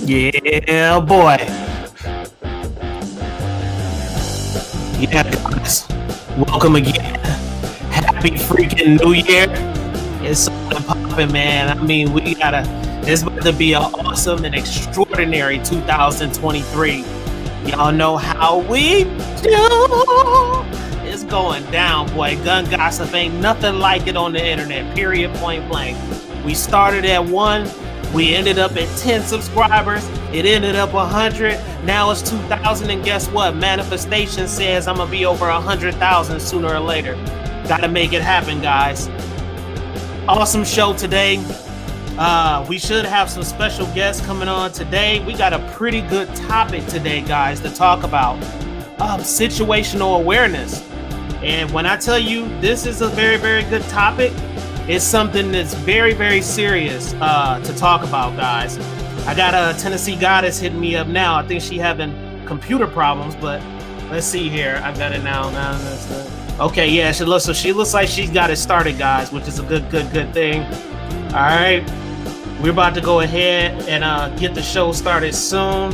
Yeah, boy. Yeah, guys. Welcome again. Happy freaking New Year. It's something popping, man. I mean, we gotta. It's about to be an awesome and extraordinary 2023. Y'all know how we do. It's going down, boy. Gun gossip ain't nothing like it on the internet. Period. Point blank. We started at 1. We ended up at 10 subscribers. It ended up 100. Now it's 2,000. And guess what? Manifestation says I'm going to be over 100,000 sooner or later. Got to make it happen, guys. Awesome show today. We should have some special guests coming on today. We got a pretty good topic today, guys, to talk about. Situational awareness. And when I tell you this is a very, very good topic, it's something that's very, very serious to talk about, guys. I got a Tennessee goddess hitting me up now. I think she having computer problems, but let's see here. I got it now. Okay, yeah, she looks like she's got it started, guys, which is a good thing. All right, we're about to go ahead and get the show started soon.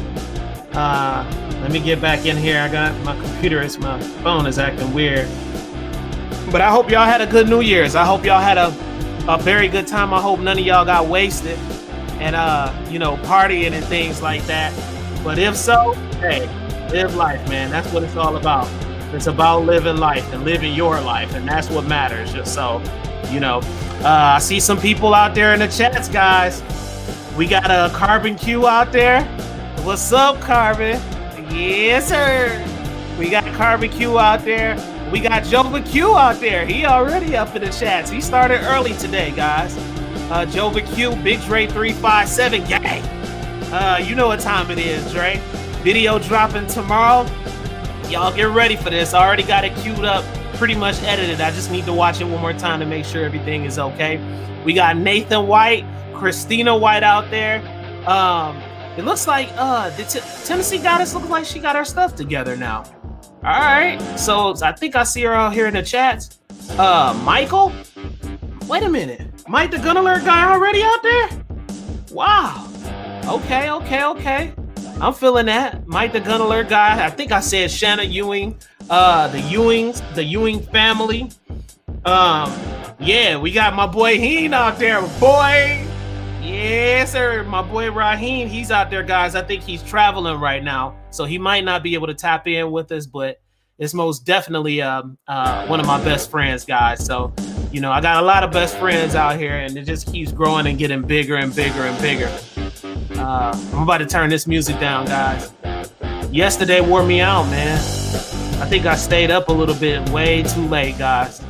Let me get back in here. I got my phone is acting weird. But I hope y'all had a good New Year's. I hope y'all had a very good time. I hope none of y'all got wasted and partying and things like that. But if so, hey, live life, man. That's what it's all about. It's about living life and living your life, and that's what matters. Just so I see some people out there in the chats, guys. We got a Carbon Q out there. What's up, Carbon? Yes, sir. We got Carbon Q out there. We got Jova Q out there. He already up in the chats. He started early today, guys. Jova Q, Big Dre 357, gang. You know what time it is, Dre. Video dropping tomorrow. Y'all get ready for this. I already got it queued up, pretty much edited. I just need to watch it one more time to make sure everything is okay. We got Nathan White, Christina White out there. It looks like the Tennessee goddess looks like she got her stuff together now. All right, so I think I see her out here in the chats. Michael? Wait a minute. Mike the Gun Alert guy already out there? Wow. Okay. I'm feeling that. Mike the Gun Alert guy. I think I said Shanna Ewing. The Ewing family. Yeah, we got my boy Heen out there, boy. Yes, sir. My boy Raheem, he's out there, guys. I think he's traveling right now, so he might not be able to tap in with us, but it's most definitely one of my best friends, guys. So, I got a lot of best friends out here, and it just keeps growing and getting bigger and bigger and bigger. I'm about to turn this music down, guys. Yesterday wore me out, man. I think I stayed up a little bit way too late, guys.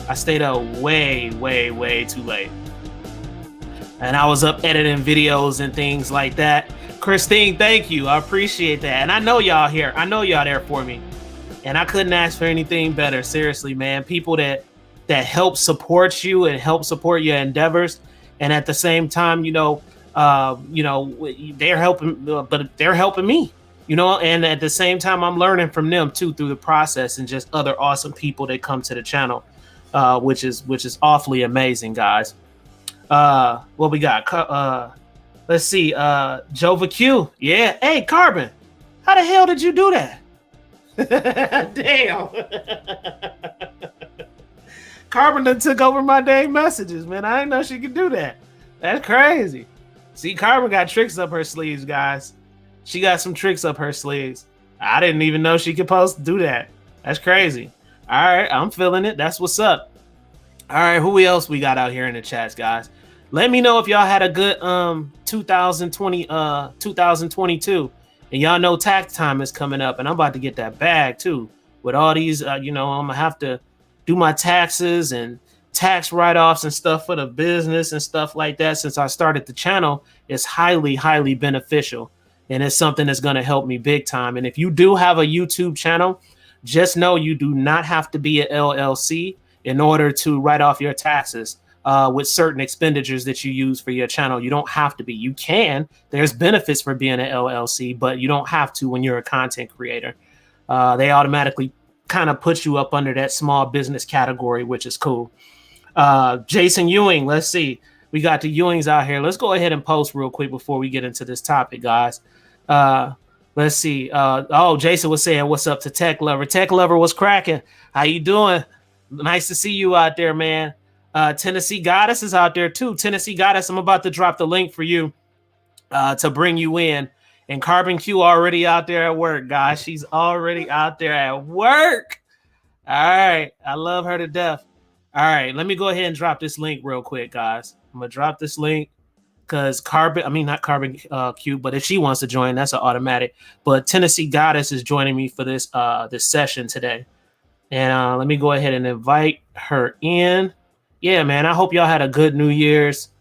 I stayed up way too late. And I was up editing videos and things like that. Christine, thank you. I appreciate that. And I know y'all here. I know y'all there for me. And I couldn't ask for anything better. Seriously, man. People that help support you and help support your endeavors. And at the same time, they're helping, but they're helping me. And at the same time, I'm learning from them too through the process, and just other awesome people that come to the channel, which is awfully amazing, guys. What we got? Let's see. Jova Q. Yeah. Hey, Carbon. How the hell did you do that? Damn. Carbon done took over my dang messages, man. I didn't know she could do that. That's crazy. See, Carbon got tricks up her sleeves, guys. She got some tricks up her sleeves. I didn't even know she could post do that. That's crazy. All right, I'm feeling it. That's what's up. All right, who else we got out here in the chats, guys? Let me know if y'all had a good 2022. And y'all know tax time is coming up, and I'm about to get that bag too. With all these, I'm gonna have to do my taxes and tax write-offs and stuff for the business and stuff like that. Since I started the channel, it's highly beneficial, and it's something that's gonna help me big time. And if you do have a YouTube channel, just know you do not have to be an LLC in order to write off your taxes with certain expenditures that you use for your channel. You don't have to be. You can. There's benefits for being an LLC, but you don't have to when you're a content creator. They automatically kind of put you up under that small business category, which is cool. Jason Ewing, let's see. We got the Ewings out here. Let's go ahead and post real quick before we get into this topic, guys. Let's see. Jason was saying, "What's up to Tech Lover?" Tech Lover was cracking. How you doing? Nice to see you out there, man. Tennessee Goddess is out there too. Tennessee Goddess, I'm about to drop the link for you to bring you in. And Carbon Q already out there at work, guys. She's already out there at work. All right. I love her to death. All right. Let me go ahead and drop this link real quick, guys. I'm going to drop this link because not Carbon Q, but if she wants to join, that's an automatic. But Tennessee Goddess is joining me for this session today. And let me go ahead and invite her in. Yeah, man. I hope y'all had a good New Year's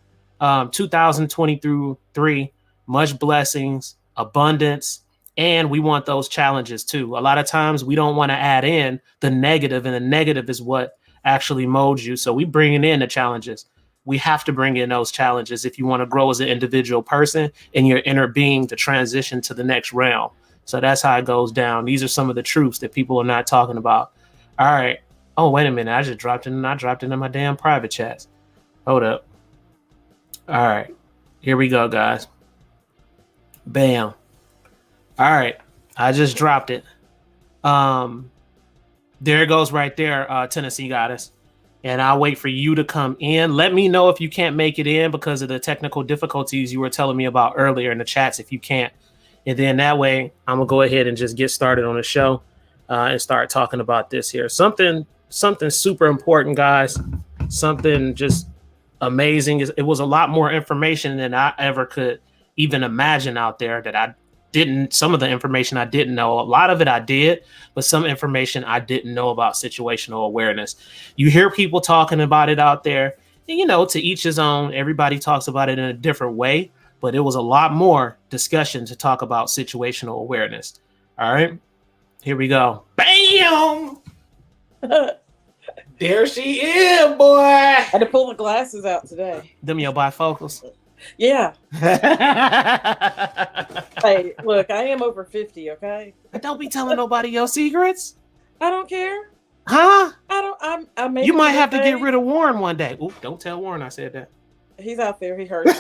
2023. Much blessings, abundance, and we want those challenges too. A lot of times we don't want to add in the negative, and the negative is what actually molds you. So we bringing in the challenges. We have to bring in those challenges if you want to grow as an individual person and your inner being to transition to the next realm. So that's how it goes down. These are some of the truths that people are not talking about. All right. Oh, wait a minute. I just dropped it in my damn private chats. Hold up. All right. Here we go, guys. Bam. All right. I just dropped it. There it goes right there, Tennessee Goddess. And I'll wait for you to come in. Let me know if you can't make it in because of the technical difficulties you were telling me about earlier in the chats if you can't. And then that way, I'm going to go ahead and just get started on the show and start talking about this here. Something super important, guys. Something just amazing. It was a lot more information than I ever could even imagine out there that I didn't. Some of the information I didn't know. A lot of it I did, but some information I didn't know about situational awareness. You hear people talking about it out there, and to each his own. Everybody talks about it in a different way, but it was a lot more discussion to talk about situational awareness. All right, here we go. Bam! There she is, boy. I had to pull the glasses out today. Them your bifocals? Yeah. Hey, look, I am over 50, okay? Don't be telling nobody your secrets. I don't care. Huh? I made You might have to get rid of Warren one day. Ooh, don't tell Warren I said that. He's out there. He heard it.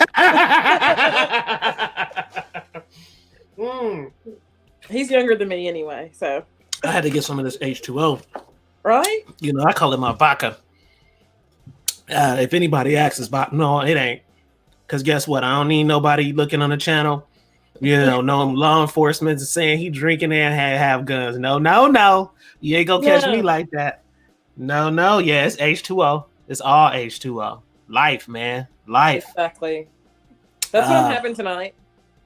He's younger than me anyway, so. I had to get some of this H2O. Right? I call it my vodka. If anybody asks, it's vodka. No, it ain't. Because guess what? I don't need nobody looking on the channel. No law enforcement is saying he drinking and have guns. No. You ain't gonna catch me like that. No. Yeah, it's H2O. It's all H2O. Life, man. Life. Exactly. That's what I'm having tonight.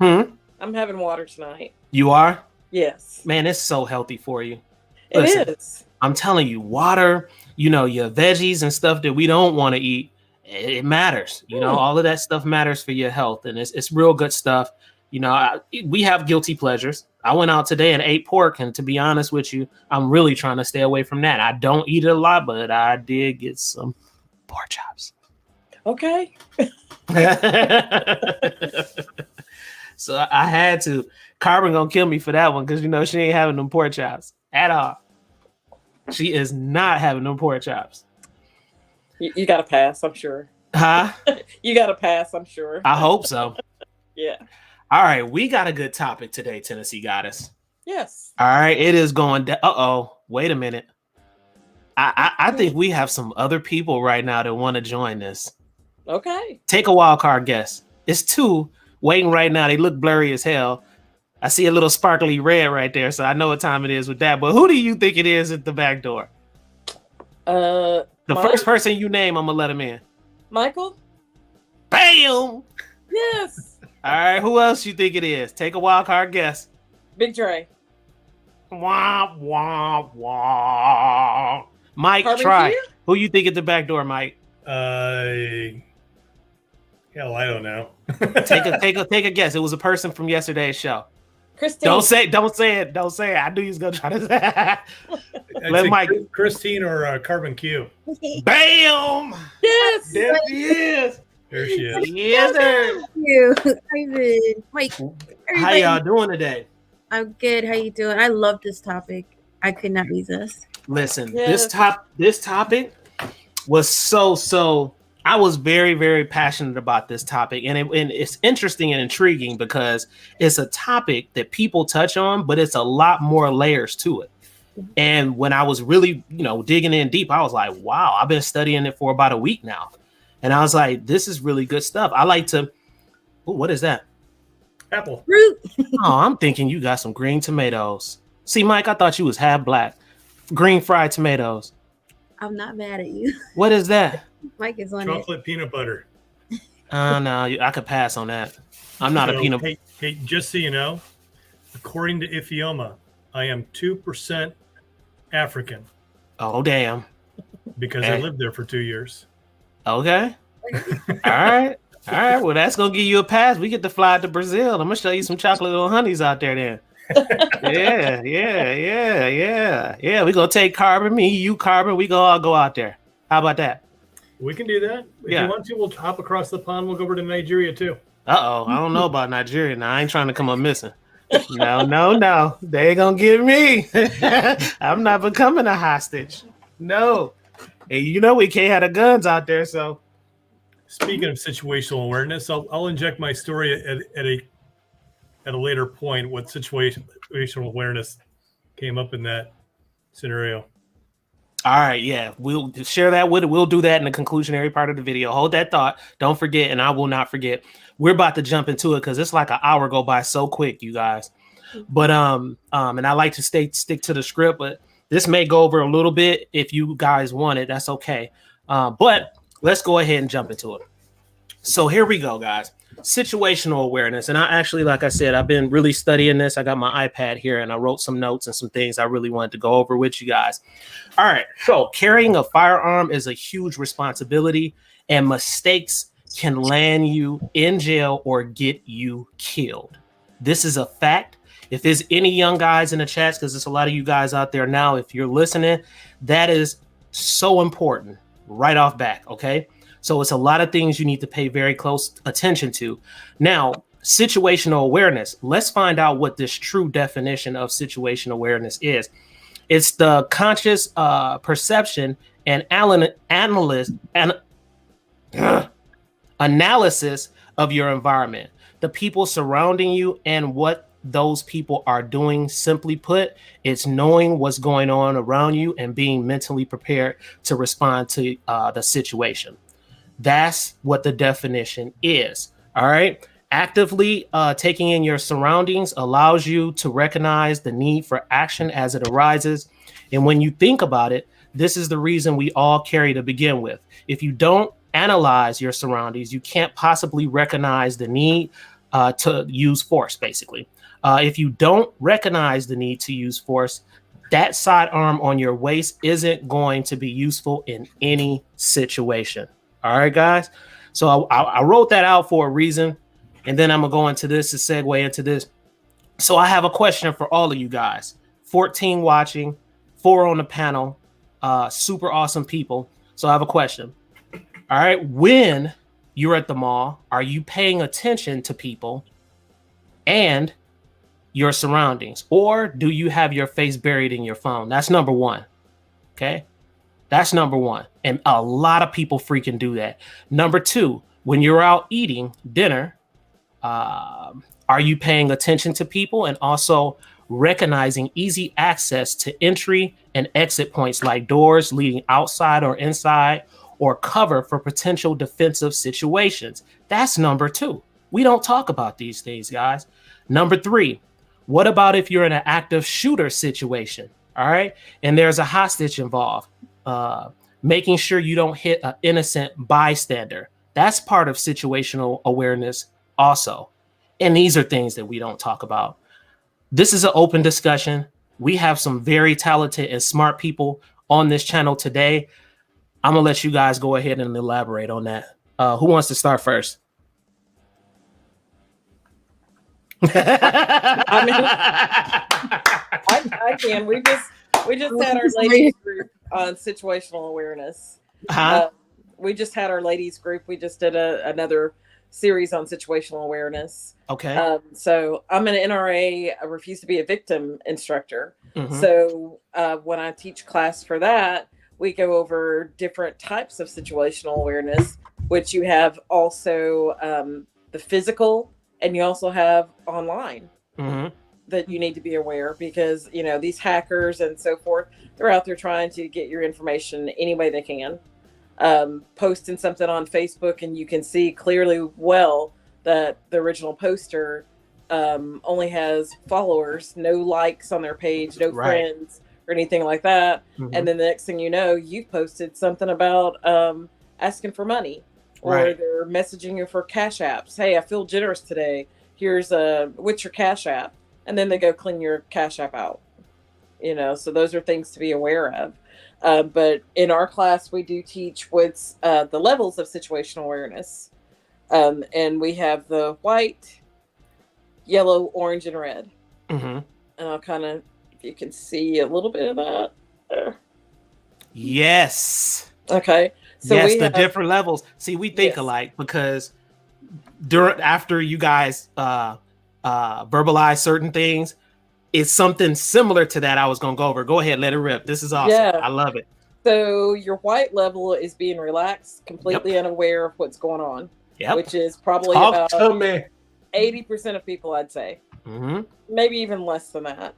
I'm having water tonight. You are? Yes. Man, it's so healthy for you. Listen, it is. I'm telling you, water, your veggies and stuff that we don't want to eat, it matters. All of that stuff matters for your health, and it's real good stuff. We have guilty pleasures. I went out today and ate pork, and to be honest with you, I'm really trying to stay away from that. I don't eat it a lot, but I did get some pork chops. Okay. So I had to. Carbon gonna kill me for that one because she ain't having them pork chops at all. She is not having them pork chops. You got to pass, I'm sure. Huh? You got to pass, I'm sure. I hope so. Yeah. All right, we got a good topic today, Tennessee Goddess. Yes. All right, it is going down. Wait a minute. I think we have some other people right now that want to join this. Okay. Take a wild card guess. It's two waiting right now. They look blurry as hell. I see a little sparkly red right there, so I know what time it is with that. But who do you think it is at the back door? The first person you name, I'm gonna let him in. Michael? Bam! Yes. All right, who else you think it is? Take a wild card guess. Big Dre. Wah, wah, wah. Mike, Carbon try. Q? Who you think at the back door, Mike? Hell, I don't know. Take a guess. It was a person from yesterday's show. Christine. Don't say it. I knew he was gonna try to say it. Let Mike. Christine or Carbon Q. Bam! Yes. There she is. There she is. Yes, sir. Thank you. Ivan, Mike. How y'all doing today? I'm good. How you doing? I love this topic. I could not resist. Listen, Yes. this topic was so. I was very, very passionate about this topic, and it's interesting and intriguing because it's a topic that people touch on, but it's a lot more layers to it. And when I was really, digging in deep, I was like, wow, I've been studying it for about a week now. And I was like, this is really good stuff. I like to, what is that? Apple. Fruit. Oh, I'm thinking you got some green tomatoes. See, Mike, I thought you was half black. Green fried tomatoes. I'm not mad at you. What is that? Mike is on Chocolate peanut butter. No, I could pass on that. I'm not a peanut. Hey, just so you know, according to Ifioma, I am 2% African. Oh, damn. Because I lived there for 2 years. Okay. All right. Well, that's gonna give you a pass. We get to fly to Brazil. I'm gonna show you some chocolate little honeys out there. Then. Yeah. We gonna take Carbon, me, you, Carbon. We gonna all go out there. How about that? We can do that. If you want to, we'll hop across the pond. We'll go over to Nigeria too. I don't know about Nigeria now. I ain't trying to come up missing. No. They ain't gonna get me. I'm not becoming a hostage. No. And we can't have the guns out there, so. Speaking of situational awareness, I'll inject my story at a later point. What situational awareness came up in that scenario? All right, yeah, we'll share that with it. We'll do that in the conclusionary part of the video. Hold that thought. Don't forget, and I will not forget. We're about to jump into it because it's like an hour go by so quick, you guys. But and I like to stick to the script, but this may go over a little bit. If you guys want it, that's okay. But let's go ahead and jump into it. So here we go, guys. Situational awareness. And I actually, like I said, I've been really studying this. I got my iPad here and I wrote some notes and some things I really wanted to go over with you guys. All right. So carrying a firearm is a huge responsibility, and mistakes can land you in jail or get you killed. This is a fact. If there's any young guys in the chats, because there's a lot of you guys out there now, if you're listening, that is so important right off back. Okay. So it's a lot of things you need to pay very close attention to. Now, situational awareness. Let's find out what this true definition of situational awareness is. It's the conscious perception and analysis of your environment, the people surrounding you, and what those people are doing. Simply put, it's knowing what's going on around you and being mentally prepared to respond to the situation. That's what the definition is. All right. Actively taking in your surroundings allows you to recognize the need for action as it arises. And when you think about it, this is the reason we all carry to begin with. If you don't analyze your surroundings, you can't possibly recognize the need to use force, basically. If you don't recognize the need to use force, that sidearm on your waist isn't going to be useful in any situation. All right, guys. So I wrote that out for a reason. And then I'm going to go into this to segue into this. So I have a question for all of you guys. 14 watching, 4 on the panel, super awesome people. So I have a question. All right. When you're at the mall, are you paying attention to people and your surroundings? Or do you have your face buried in your phone? That's number one. Okay. That's number one. And a lot of people freaking do that. Number two, when you're out eating dinner, are you paying attention to people and also recognizing easy access to entry and exit points like doors leading outside or inside, or cover for potential defensive situations? That's number two. We don't talk about these things, guys. Number three, what about if you're in an active shooter situation? All right. And there's a hostage involved. Making sure you don't hit an innocent bystander. That's part of situational awareness also. And these are things that we don't talk about. This is an open discussion. We have some very talented and smart people on this channel today. I'm going to let you guys go ahead and elaborate on that. Who wants to start first? I can. We just had our ladies group on situational awareness. We just had our ladies group. We just did another series on situational awareness. Okay. So I'm an NRA, I refuse to be a victim instructor. Mm-hmm. So when I teach class for that, we go over different types of situational awareness. which you have also the physical, and you also have online Mm-hmm. that you need to be aware, because these hackers and so forth, they're out there trying to get your information any way they can. Posting something on Facebook, and you can see clearly well that the original poster only has followers, no likes on their page, no Right. friends or anything like that. Mm-hmm. And then the next thing you know, you've posted something about asking for money, or Right. they're messaging you for cash apps. Hey, I feel generous today. Here's what's your cash app? And then they go clean your cash app out. So those are things to be aware of. But in our class, we do teach what's the levels of situational awareness. And we have the white, yellow, orange, and red. Mm-hmm. And I'll kind of, if you can see a little bit of that. Yes. Okay. So yes, we the have different levels. See, we think Yes. alike because after you guys verbalize certain things, it's something similar to that I was gonna go over. Go ahead, let it rip. This is awesome. Yeah. I love it. So your white level is being relaxed, completely unaware of what's going on, Yep. which is probably Talk about to me. 80% of people, I'd say. Mm-hmm. Maybe even less than that.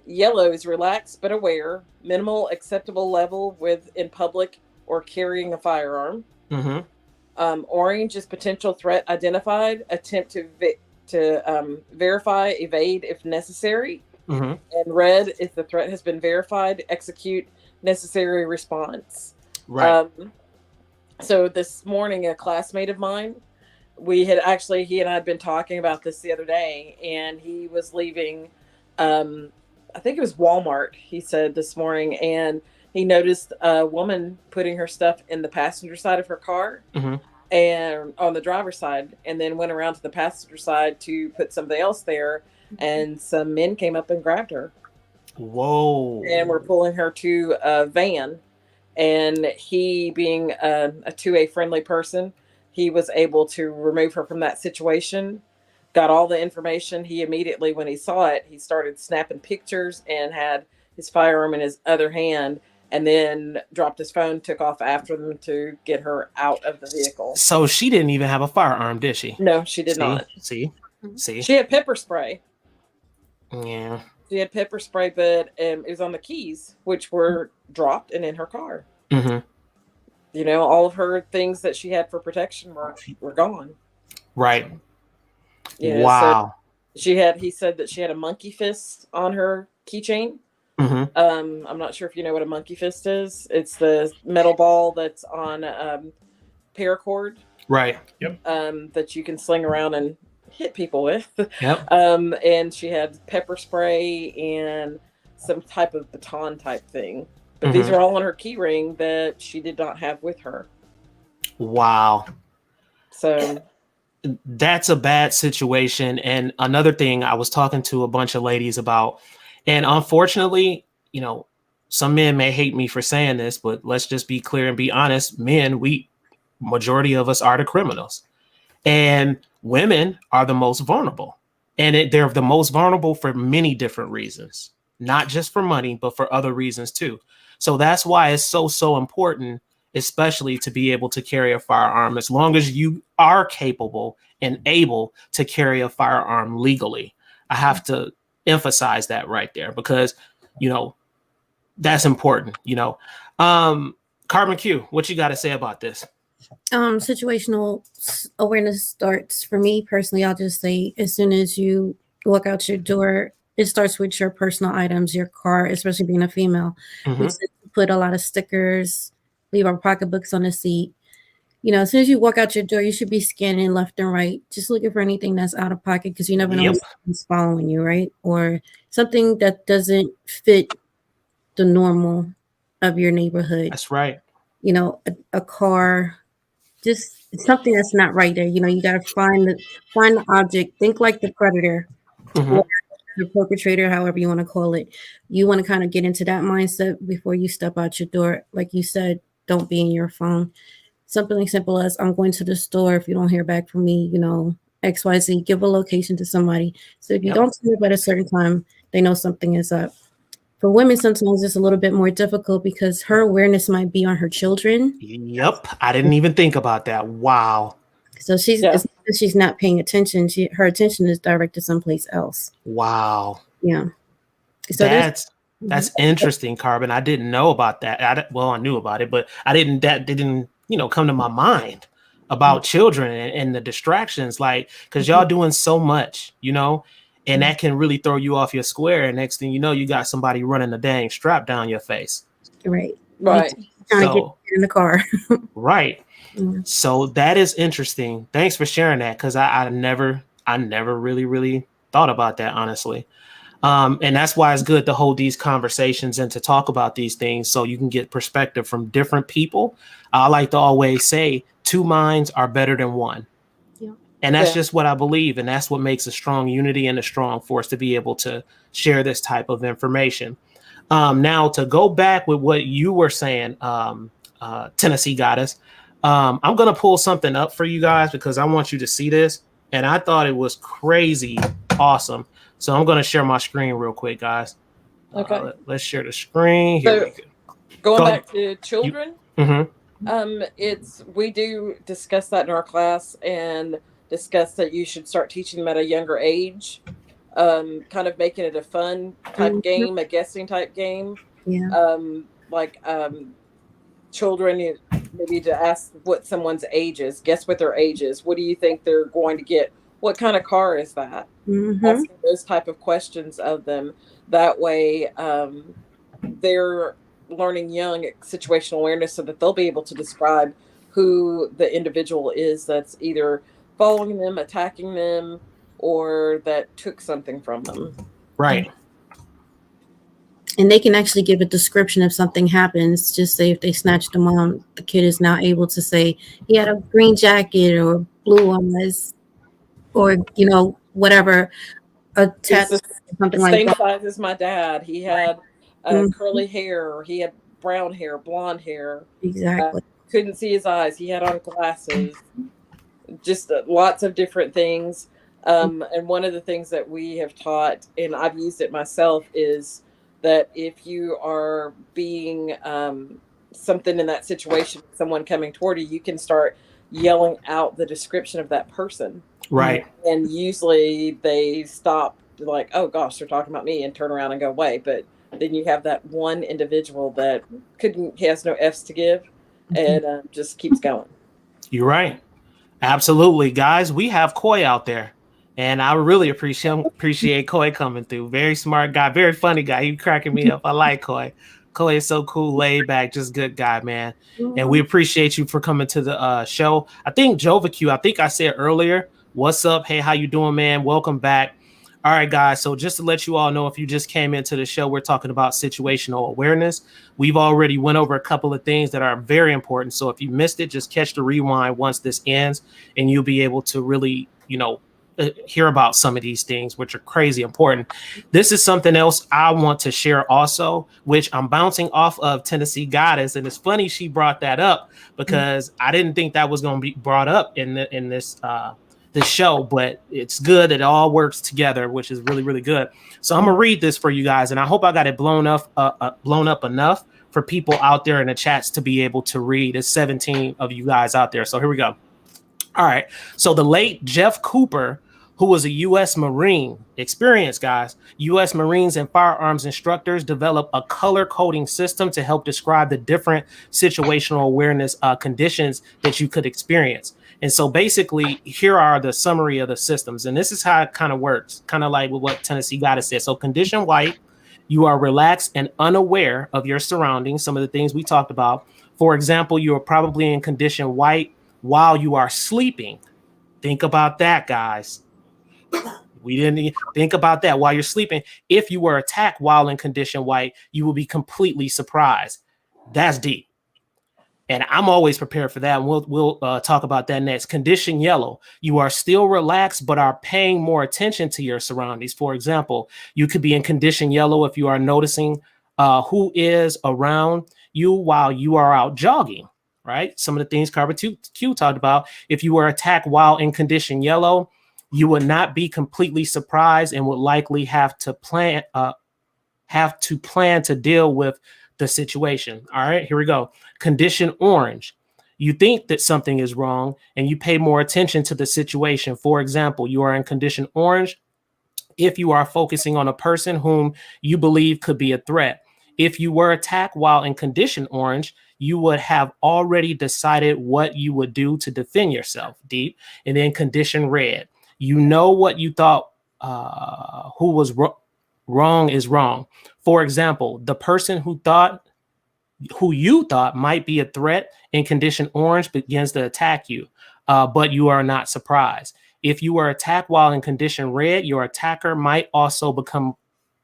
Yellow is relaxed but aware, minimal acceptable level with in public or carrying a firearm. Mm-hmm. Orange is potential threat identified, attempt to verify, evade if necessary. Mm-hmm. And red is the threat has been verified, execute necessary response. Right. So this morning, a classmate of mine, he and I had been talking about this the other day, and he was leaving, I think it was Walmart, he said this morning, and he noticed a woman putting her stuff in the passenger side of her car. Mm-hmm. And on the driver's side, and then went around to the passenger side to put somebody else there, and some men came up and grabbed her. Whoa. And were pulling her to a van. And he, being a 2A friendly person, he was able to remove her from that situation, got all the information. He immediately, when he saw it, he started snapping pictures and had his firearm in his other hand, and then dropped his phone, took off after them to get her out of the vehicle. So she didn't even have a firearm, did she? No, she did not. See? She had pepper spray. Yeah. She had pepper spray, but it was on the keys, which were dropped and in her car. Mm-hmm. All of her things that she had for protection were gone. Right. Wow. So he said that she had a monkey fist on her keychain. Mm-hmm. I'm not sure if you know what a monkey fist is. It's the metal ball that's on paracord. Right. Yep. That you can sling around and hit people with. Yep. And she had pepper spray and some type of baton type thing. But these are all on her key ring that she did not have with her. Wow. So that's a bad situation. And another thing I was talking to a bunch of ladies about, and unfortunately, some men may hate me for saying this, but let's just be clear and be honest. Men, majority of us are the criminals, and women are the most vulnerable. And they're the most vulnerable for many different reasons, not just for money, but for other reasons too. So that's why it's so important, especially to be able to carry a firearm, as long as you are capable and able to carry a firearm legally. I have to emphasize that right there, because, that's important, Carbon Q, what you got to say about this? Situational awareness starts, for me personally, I'll just say, as soon as you walk out your door, it starts with your personal items, your car, especially being a female. Mm-hmm. We put a lot of stickers, leave our pocketbooks on the seat. As soon as you walk out your door, you should be scanning left and right, just looking for anything that's out of pocket, because you never know who's following you, right? Or something that doesn't fit the normal of your neighborhood. That's right. A car, just something that's not right there. You got to find the object. Think like the predator, or the perpetrator, however you want to call it. You want to kind of get into that mindset before you step out your door. Like you said, don't be in your phone. Something as simple as, I'm going to the store. If you don't hear back from me, XYZ, give a location to somebody. So if you don't see it at a certain time, they know something is up. For women, sometimes it's a little bit more difficult because her awareness might be on her children. Yep. I didn't even think about that. Wow. So she's not paying attention. Her attention is directed someplace else. Wow. Yeah. So That's interesting, Carbon. I didn't know about that. I knew about it, but that didn't, come to my mind about children and the distractions, like, because y'all doing so much, and that can really throw you off your square. And next thing you know, you got somebody running a dang strap down your face. Right. Right. Trying to get in the car. Right. So that is interesting. Thanks for sharing that, because I never really thought about that, honestly. And that's why it's good to hold these conversations and to talk about these things so you can get perspective from different people. I like to always say 2 minds are better than 1. Yeah. And that's just what I believe. And that's what makes a strong unity and a strong force to be able to share this type of information. Now, to go back with what you were saying, Tennessee Goddess, I'm going to pull something up for you guys because I want you to see this. And I thought it was crazy awesome. So I'm going to share my screen real quick, guys. Okay. Let's share the screen. Here we go. Going back to children, Mm-hmm. We do discuss that in our class and discuss that you should start teaching them at a younger age, kind of making it a fun type game, a guessing type game. Yeah. Children, maybe to ask what someone's age is, guess what their age is. What do you think they're going to get? What kind of car is that? Asking those type of questions of them. That way, they're learning young situational awareness so that they'll be able to describe who the individual is that's either following them, attacking them, or that took something from them. Right. And they can actually give a description if something happens. Just say if they snatch the mom, the kid is now able to say he had a green jacket or blue eyes or, whatever. A tattoo, something like same that. size as my dad. He had curly hair, or he had brown hair, blonde hair. Exactly. Couldn't see his eyes. He had on glasses. Just lots of different things. And one of the things that we have taught, and I've used it myself, is that if you are being something in that situation, someone coming toward you, you can start yelling out the description of that person. Right. And usually they stop, like, oh gosh, they're talking about me, and turn around and go away. But then you have that one individual that has no F's to give, and just keeps going. You're right. Absolutely, guys. We have Coy out there, and I really appreciate Coy coming through. Very smart guy, very funny guy. He cracking me up. I like Coy. Coy is so cool, laid back, just good guy, man. And we appreciate you for coming to the show. I think Jovaque, I think I said earlier, what's up? Hey, how you doing, man? Welcome back. All right, guys. So just to let you all know, if you just came into the show, we're talking about situational awareness. We've already went over a couple of things that are very important. So if you missed it, just catch the rewind once this ends, and you'll be able to really, hear about some of these things, which are crazy important. This is something else I want to share also, which I'm bouncing off of Tennessee Goddess. And it's funny she brought that up because I didn't think that was going to be brought up in this show, but it's good. It all works together, which is really, really good. So I'm gonna read this for you guys, and I hope I got it blown up enough for people out there in the chats to be able to read. It's 17 of you guys out there. So here we go. All right. So the late Jeff Cooper, who was a U.S. Marine, experienced, guys. U.S. Marines and firearms instructors develop a color coding system to help describe the different situational awareness conditions that you could experience. And so basically, here are the summary of the systems. And this is how it kind of works, kind of like with what Tennessee Goddess said. So condition white, you are relaxed and unaware of your surroundings, some of the things we talked about. For example, you are probably in condition white while you are sleeping. Think about that, guys. We didn't think about that while you're sleeping. If you were attacked while in condition white, you will be completely surprised. That's deep. And I'm always prepared for that. And we'll talk about that next. Condition yellow. You are still relaxed, but are paying more attention to your surroundings. For example, you could be in condition yellow if you are noticing who is around you while you are out jogging, right? Some of the things Carver Q talked about. If you were attacked while in condition yellow, you would not be completely surprised and would likely have have to plan to deal with the situation. All right, here we go. Condition orange. You think that something is wrong and you pay more attention to the situation. For example, you are in condition orange if you are focusing on a person whom you believe could be a threat. If you were attacked while in condition orange, you would have already decided what you would do to defend yourself, deep. And then condition red, you know what you thought who was wrong is wrong. For example, the person who you thought might be a threat in condition orange begins to attack you, but you are not surprised. If you were attacked while in condition red, your attacker might also become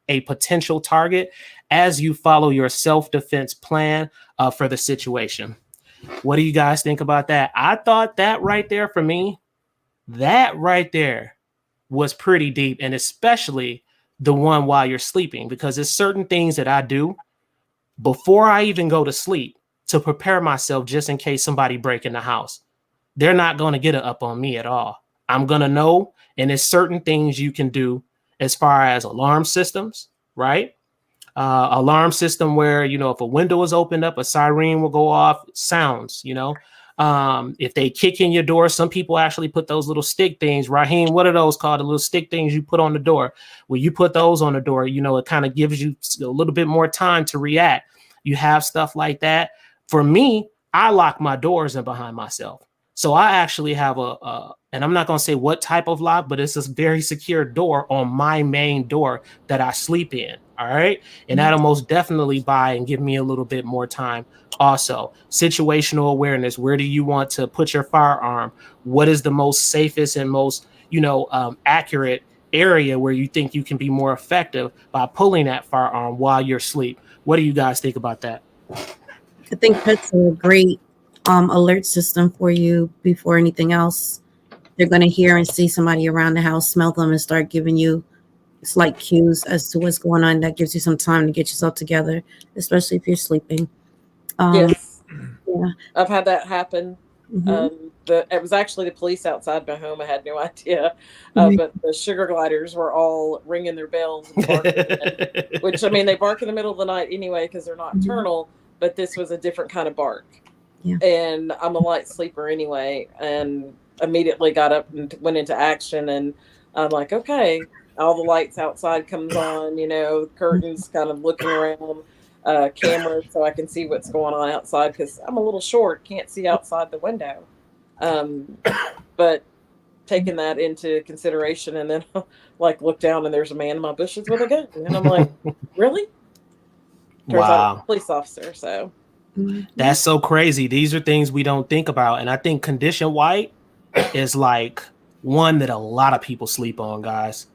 a potential target as you follow your self-defense plan for the situation. What do you guys think about that? I thought that right there for me, that right there was pretty deep, and especially the one while you're sleeping, because there's certain things that I do before I even go to sleep to prepare myself just in case somebody break in the house. They're not going to get it up on me at all. I'm going to know, and there's certain things you can do as far as alarm systems, right? Alarm system where, if a window is opened up, a siren will go off, sounds, if they kick in your door, some people actually put those little stick things. Raheem, what are those called? The little stick things you put on the door. When you put those on the door, it kind of gives you a little bit more time to react. You have stuff like that. For me, I lock my doors in behind myself. So I actually have and I'm not going to say what type of lock, but it's a very secure door on my main door that I sleep in. All right. And that'll most definitely buy and give me a little bit more time. Also, situational awareness. Where do you want to put your firearm? What is the most safest and most, accurate area where you think you can be more effective by pulling that firearm while you're asleep? What do you guys think about that? I think pets are a great alert system for you before anything else. They're going to hear and see somebody around the house, smell them, and start giving you slight cues as to what's going on. That gives you some time to get yourself together, especially if you're sleeping. Yes. Yeah. I've had that happen. Mm-hmm. It was actually the police outside my home. I had no idea. Right. But the sugar gliders were all ringing their bells and barking, which, they bark in the middle of the night anyway because they're nocturnal, but this was a different kind of bark. Yeah. And I'm a light sleeper anyway, and immediately got up and went into action. And I'm like, okay, all the lights outside comes on, curtains kind of looking around. Cameras so I can see what's going on outside because I'm a little short, can't see outside the window. But taking that into consideration, and then look down and there's a man in my bushes with a gun, and I'm like, really? Turns out it's a police officer. So that's so crazy. These are things we don't think about, and I think condition white is one that a lot of people sleep on, guys.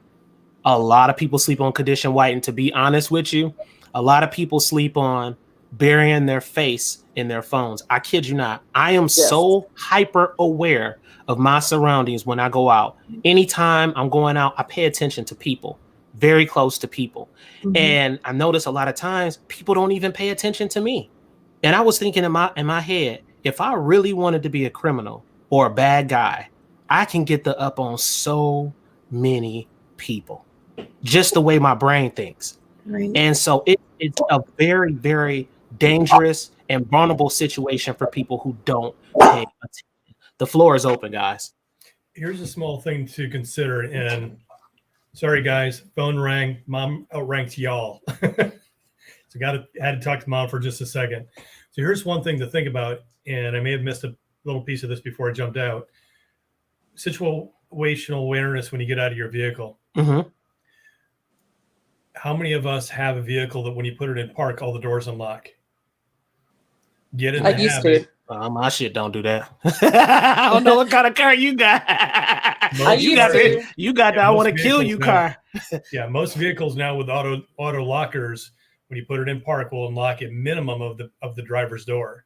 A lot of people sleep on condition white, and to be honest with you, a lot of people sleep on burying their face in their phones. I kid you not. I am so hyper aware of my surroundings when I go out. Anytime I'm going out, I pay attention to people, very close to people. Mm-hmm. And I notice a lot of times people don't even pay attention to me. And I was thinking in my head, if I really wanted to be a criminal or a bad guy, I can get the up on so many people, just the way my brain thinks. Right. And so it's a very, very dangerous and vulnerable situation for people who don't pay attention. The floor is open, guys. Here's a small thing to consider. And sorry, guys, phone rang. Mom outranked y'all. So had to talk to Mom for just a second. So here's one thing to think about, and I may have missed a little piece of this before I jumped out. Situational awareness when you get out of your vehicle. Mm-hmm. How many of us have a vehicle that when you put it in park, all the doors unlock? Get in the habit. My shit don't do that. I don't know what kind of car you got. You got that I want to kill you car. Yeah, most vehicles now with auto lockers, when you put it in park, will unlock a minimum of the driver's door.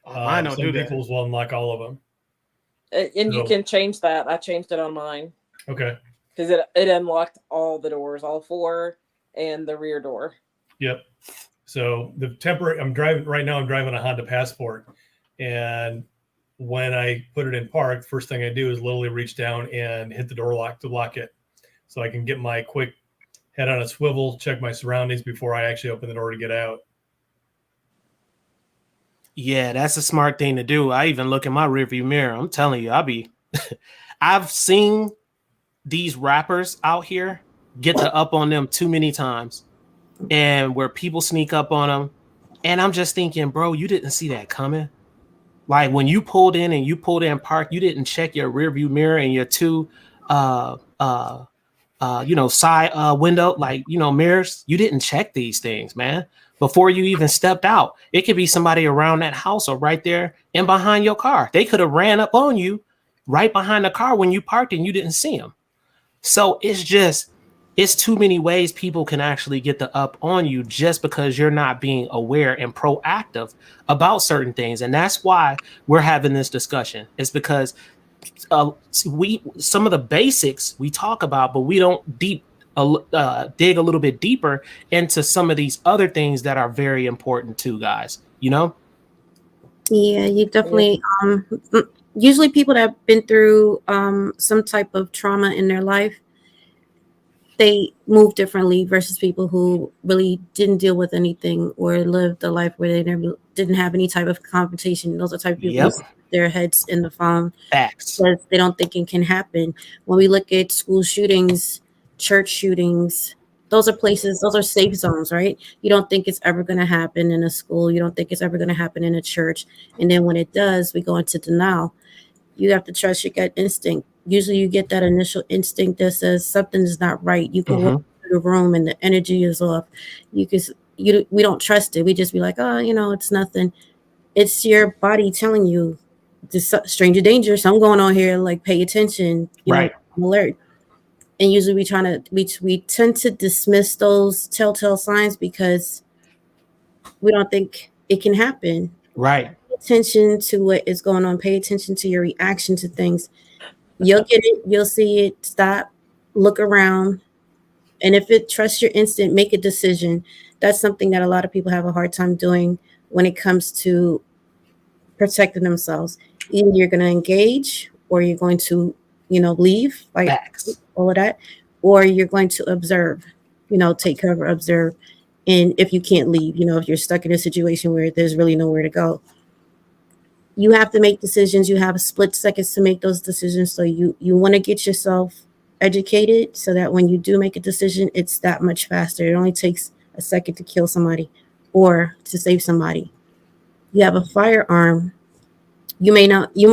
Mine don't do that. Some vehicles will unlock all of them. And you can change that. I changed it on mine. Okay. Because it unlocked all the doors, all four, and the rear door. Yep. So I'm driving a Honda Passport, and when I put it in park, the first thing I do is literally reach down and hit the door lock to lock it, so I can get my quick head on a swivel, check my surroundings before I actually open the door to get out. Yeah, that's a smart thing to do. I even look in my rearview mirror. I'm telling you, I've seen these rappers out here get the up on them too many times, and where people sneak up on them. And I'm just thinking, bro, you didn't see that coming. Like when you pulled in and you pulled in park, you didn't check your rearview mirror and your two side window, like, mirrors. You didn't check these things, man, before you even stepped out. It could be somebody around that house or right there and behind your car. They could have ran up on you right behind the car when you parked and you didn't see them. So it's too many ways people can actually get the up on you just because you're not being aware and proactive about certain things. And that's why we're having this discussion. It's because some of the basics we talk about, but we don't dig a little bit deeper into some of these other things that are very important too, guys. Yeah, you definitely. Usually, people that have been through some type of trauma in their life, they move differently versus people who really didn't deal with anything or lived a life where they never didn't have any type of confrontation. Those are the type of people who stick their heads in the phone because they don't think it can happen. When we look at school shootings, church shootings, those are safe zones, right? You don't think it's ever going to happen in a school. You don't think it's ever going to happen in a church. And then when it does, we go into denial. You have to trust your gut instinct. Usually you get that initial instinct that says something is not right. You can walk through the room and the energy is off. We don't trust it. We just be like, oh, it's nothing. It's your body telling you this stranger danger, something going on here, like pay attention, I'm alert. And usually we tend to dismiss those telltale signs because we don't think it can happen. Right. Pay attention to what is going on. Pay attention to your reaction to things. You'll get it. You'll see it. Stop. Look around. And if it trusts your instinct, make a decision. That's something that a lot of people have a hard time doing when it comes to protecting themselves. Either you're going to engage or you're going to, leave, like all of that, or you're going to observe, take cover, observe. And if you can't leave, if you're stuck in a situation where there's really nowhere to go, you have to make decisions. You have split seconds to make those decisions. So you want to get yourself educated so that when you do make a decision, it's that much faster. It only takes a second to kill somebody or to save somebody. You have a firearm. You may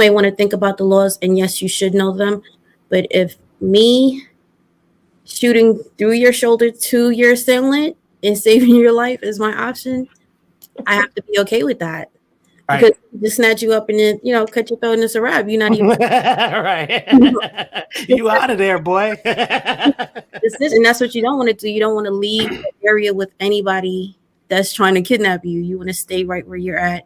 want to think about the laws, and yes, you should know them. But if me shooting through your shoulder to your assailant and saving your life is my option, I have to be okay with that. Because just snatch you up and then, cut your throat and it's a wrap. You're not even right. You out of there, boy. And that's what you don't want to do. You don't want to leave the area with anybody that's trying to kidnap you. You want to stay right where you're at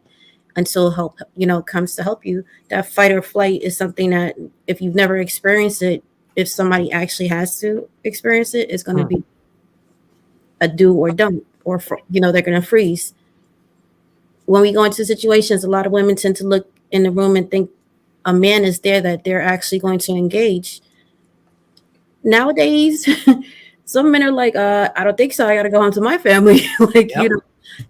until help, comes to help you. That fight or flight is something that if you've never experienced it, if somebody actually has to experience it, it's going to be a do or don't, or they're going to freeze. When we go into situations, a lot of women tend to look in the room and think a man is there that they're actually going to engage. Nowadays, some men are like, I don't think so. I got to go home to my family.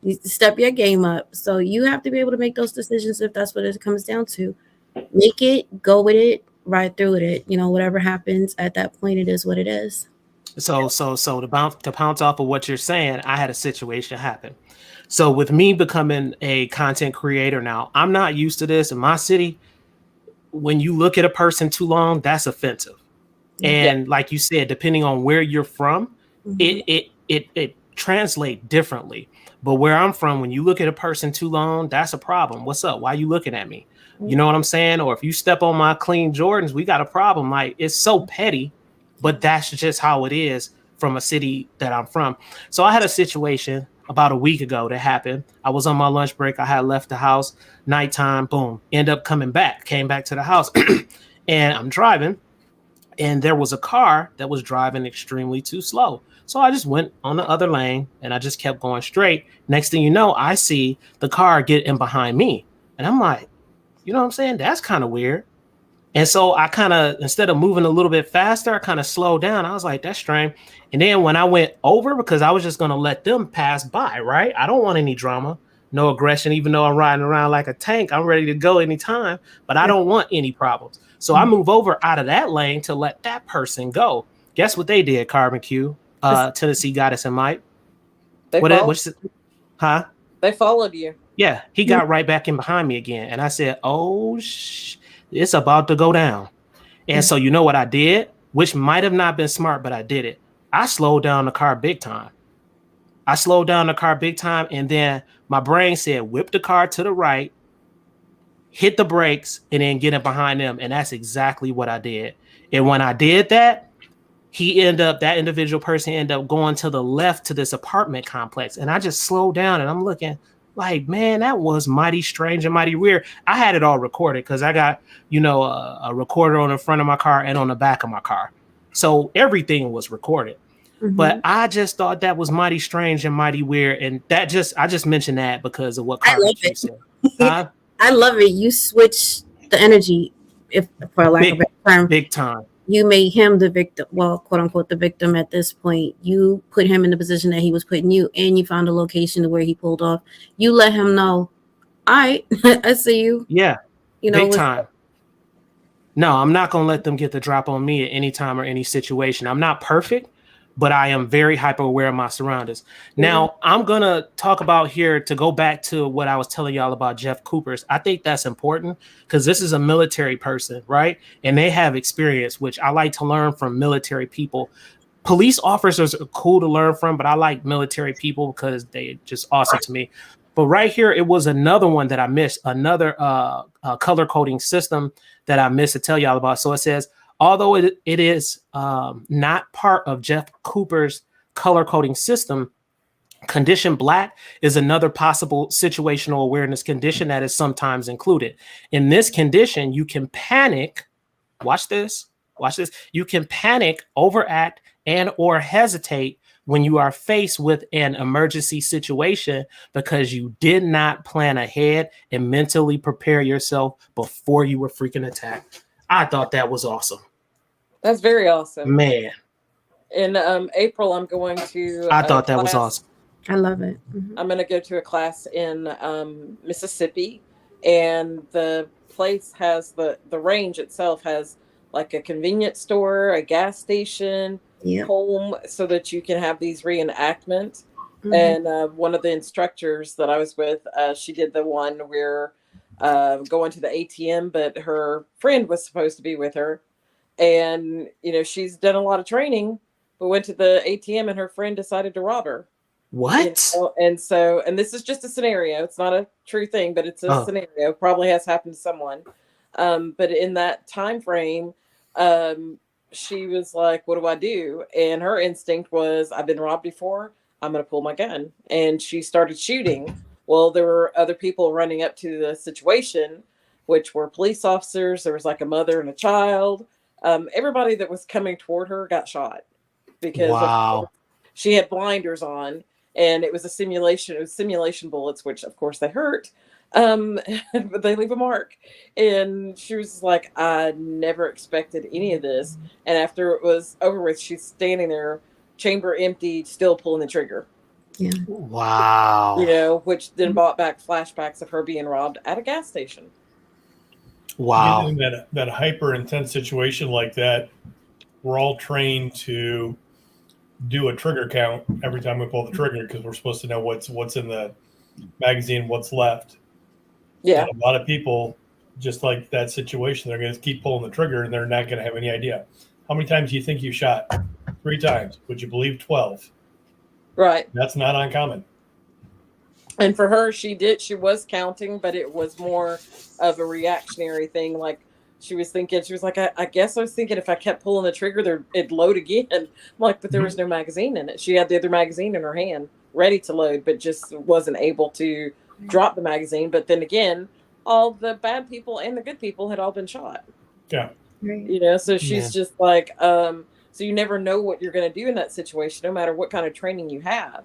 You step your game up. So you have to be able to make those decisions if that's what it comes down to. Make it, go with it, ride through with it. Whatever happens at that point, it is what it is. So to pounce off of what you're saying, I had a situation happen. So with me becoming a content creator now, I'm not used to this in my city. When you look at a person too long, that's offensive. And like you said, depending on where you're from, it translates differently. But where I'm from, when you look at a person too long, that's a problem. What's up? Why are you looking at me? You know what I'm saying? Or if you step on my clean Jordans, we got a problem. Like, it's so petty, but that's just how it is from a city that I'm from. So I had a situation about a week ago that happened. I was on my lunch break. I had left the house, nighttime, boom, came back to the house and I'm driving. And there was a car that was driving extremely too slow. So I just went on the other lane and I just kept going straight. Next thing you know, I see the car get in behind me. And I'm like, you know what I'm saying? That's kind of weird. And so I kind of, instead of moving a little bit faster, I kind of slowed down. I was like, that's strange. And then when I went over, because I was just going to let them pass by, right? I don't want any drama, no aggression, even though I'm riding around like a tank. I'm ready to go anytime, but I don't want any problems. So I move over out of that lane to let that person go. Guess what they did, Carbon Q, Tennessee Goddess and Mike? They followed. Huh? They followed you. Yeah, he got right back in behind me again. And I said, oh, it's about to go down. And so you know what I did, which might have not been smart, but I did it. I slowed down the car big time. And then my brain said, whip the car to the right, hit the brakes, and then get in behind them. And that's exactly what I did. And when I did that, that individual person ended up going to the left to this apartment complex. And I just slowed down and I'm looking like, man, that was mighty strange and mighty weird. I had it all recorded because I got, a recorder on the front of my car and on the back of my car. So everything was recorded. But I just thought that was mighty strange and mighty weird. And I just mentioned that because of what Carmen said. Huh? I love it. You switch the energy, if for lack of a better term. Big time. You made him the victim, well, quote unquote, the victim at this point. You put him in the position that he was putting you, and you found a location where he pulled off. You let him know, all right, I see you. Yeah, big time. No, I'm not going to let them get the drop on me at any time or any situation. I'm not perfect, but I am very hyper aware of my surroundings. Now, I'm going to talk about here to go back to what I was telling y'all about Jeff Cooper's. I think that's important because this is a military person, right? And they have experience, which I like to learn from military people. Police officers are cool to learn from, but I like military people because they're just awesome to me. But right here, it was another one that I missed, another color coding system that I missed to tell y'all about. So it says, although it is not part of Jeff Cooper's color coding system, condition black is another possible situational awareness condition that is sometimes included. In this condition, you can panic. Watch this. You can panic, overact, and or hesitate when you are faced with an emergency situation because you did not plan ahead and mentally prepare yourself before you were freaking attacked. I thought that was awesome. That's very awesome. Man. In April, I'm going to I thought that was awesome. I love it. I'm going to go to a class in Mississippi, and the place has the range itself has like a convenience store, a gas station, home, so that you can have these reenactments. And one of the instructors that I was with, she did the one where going to the ATM, but her friend was supposed to be with her. And, she's done a lot of training, but went to the ATM and her friend decided to rob her. What? And this is just a scenario. It's not a true thing, but it's a scenario. Probably has happened to someone. But in that time frame, she was like, what do I do? And her instinct was, I've been robbed before. I'm going to pull my gun. And she started shooting. Well, there were other people running up to the situation, which were police officers. There was like a mother and a child. Everybody that was coming toward her got shot because she had blinders on, and it was a simulation. It was simulation bullets, which of course they hurt, but they leave a mark. And she was like, I never expected any of this. And after it was over with, she's standing there, chamber empty, still pulling the trigger. Yeah. Wow. Which then brought back flashbacks of her being robbed at a gas station. Wow. In that hyper intense situation like that, we're all trained to do a trigger count every time we pull the trigger because we're supposed to know what's in the magazine, what's left. Yeah. And a lot of people, just like that situation, they're going to keep pulling the trigger and they're not going to have any idea. How many times do you think you shot? 3 times. Would you believe 12? Right. That's not uncommon. And for her, she was counting, but it was more of a reactionary thing. Like she was like, I guess I was thinking if I kept pulling the trigger, it'd load again. I'm like, but there was no magazine in it. She had the other magazine in her hand, ready to load, but just wasn't able to drop the magazine. But then again, all the bad people and the good people had all been shot. Yeah. So she's just like, so you never know what you're going to do in that situation, no matter what kind of training you have.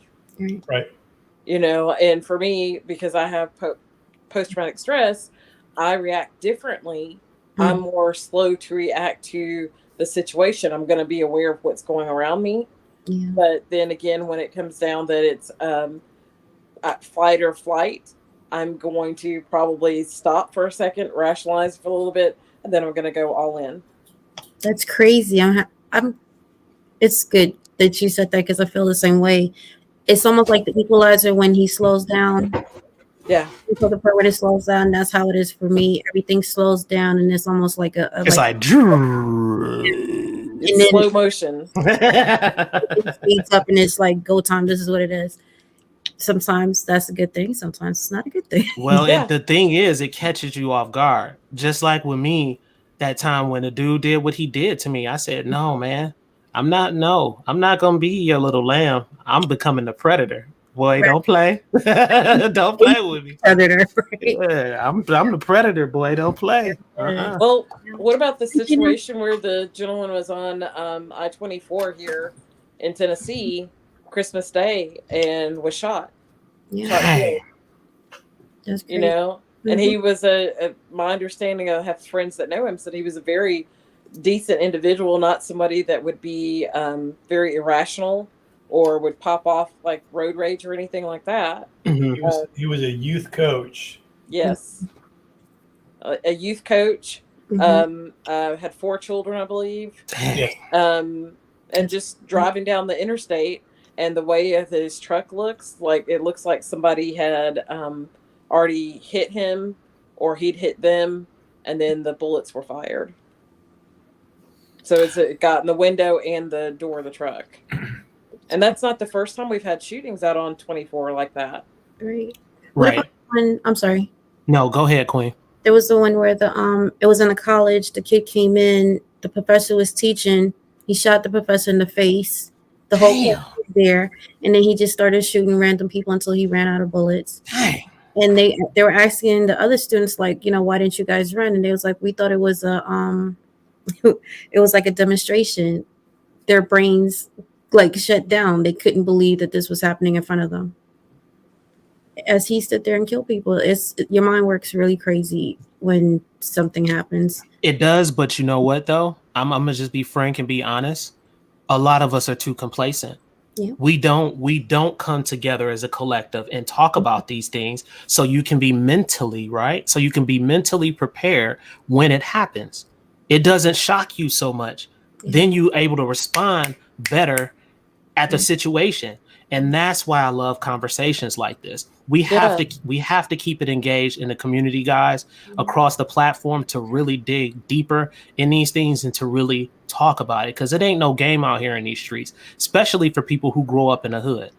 Right. And for me, because I have post-traumatic stress, I react differently I'm more slow to react to the situation. I'm going to be aware of what's going around me. Yeah. But then again, when it comes down that it's fight or flight, I'm going to probably stop for a second, rationalize for a little bit, and then I'm going to go all in. That's crazy. I'm. It's good that you said that because I feel the same way. It's almost like the equalizer when he slows down. Yeah. So the part where it slows down, that's how it is for me. Everything slows down, and it's almost like it's like it's and then slow motion. it speeds up, and it's like go time. This is what it is. Sometimes that's a good thing. Sometimes it's not a good thing. Well, Yeah. and the thing is, it catches you off guard. Just like with me, that time when the dude did what he did to me, I said, "No, man, I'm not. No, I'm not gonna be your little lamb. I'm becoming the predator. Boy, Right. don't play. Don't play with me. Predator, right? Yeah, I'm the predator. Boy, don't play. Well, what about the situation where the gentleman was on I-24 here in Tennessee Christmas Day and was shot? Yeah, Shot and killed, that's you crazy. know? And he was my understanding, I have friends that know him, said he was a very decent individual, not somebody that would be very irrational or would pop off like road rage or anything like that. He was a youth coach. Yes. A youth coach, had 4 children, I believe. Yes. And just driving down the interstate, and the way of his truck looks like, it looks like somebody had already hit him or he'd hit them, and then the bullets were fired. So it got in the window and the door of the truck. And that's not the first time we've had shootings out on 24 like that. Right. Right. I'm sorry. No, go ahead, Queen. There was the one where it was in a college. The kid came in. The professor was teaching. He shot the professor in the face. The whole class was there, and then he just started shooting random people until he ran out of bullets. Dang. And they were asking the other students, like, why didn't you guys run? And they was like, we thought it was it was like a demonstration. Their brains like shut down. They couldn't believe that this was happening in front of them. As he stood there and killed people, your mind works really crazy when something happens. It does, but you know what though? I'm gonna just be frank and be honest. A lot of us are too complacent. Yeah. We don't come together as a collective and talk about these things so you can be mentally, right? So you can be mentally prepared when it happens. It doesn't shock you so much. Yeah. Then you're able to respond better at the situation. And that's why I love conversations like this. We have to keep it engaged in the community, guys, across the platform, to really dig deeper in these things and to really talk about it, because it ain't no game out here in these streets, especially for people who grow up in the hood,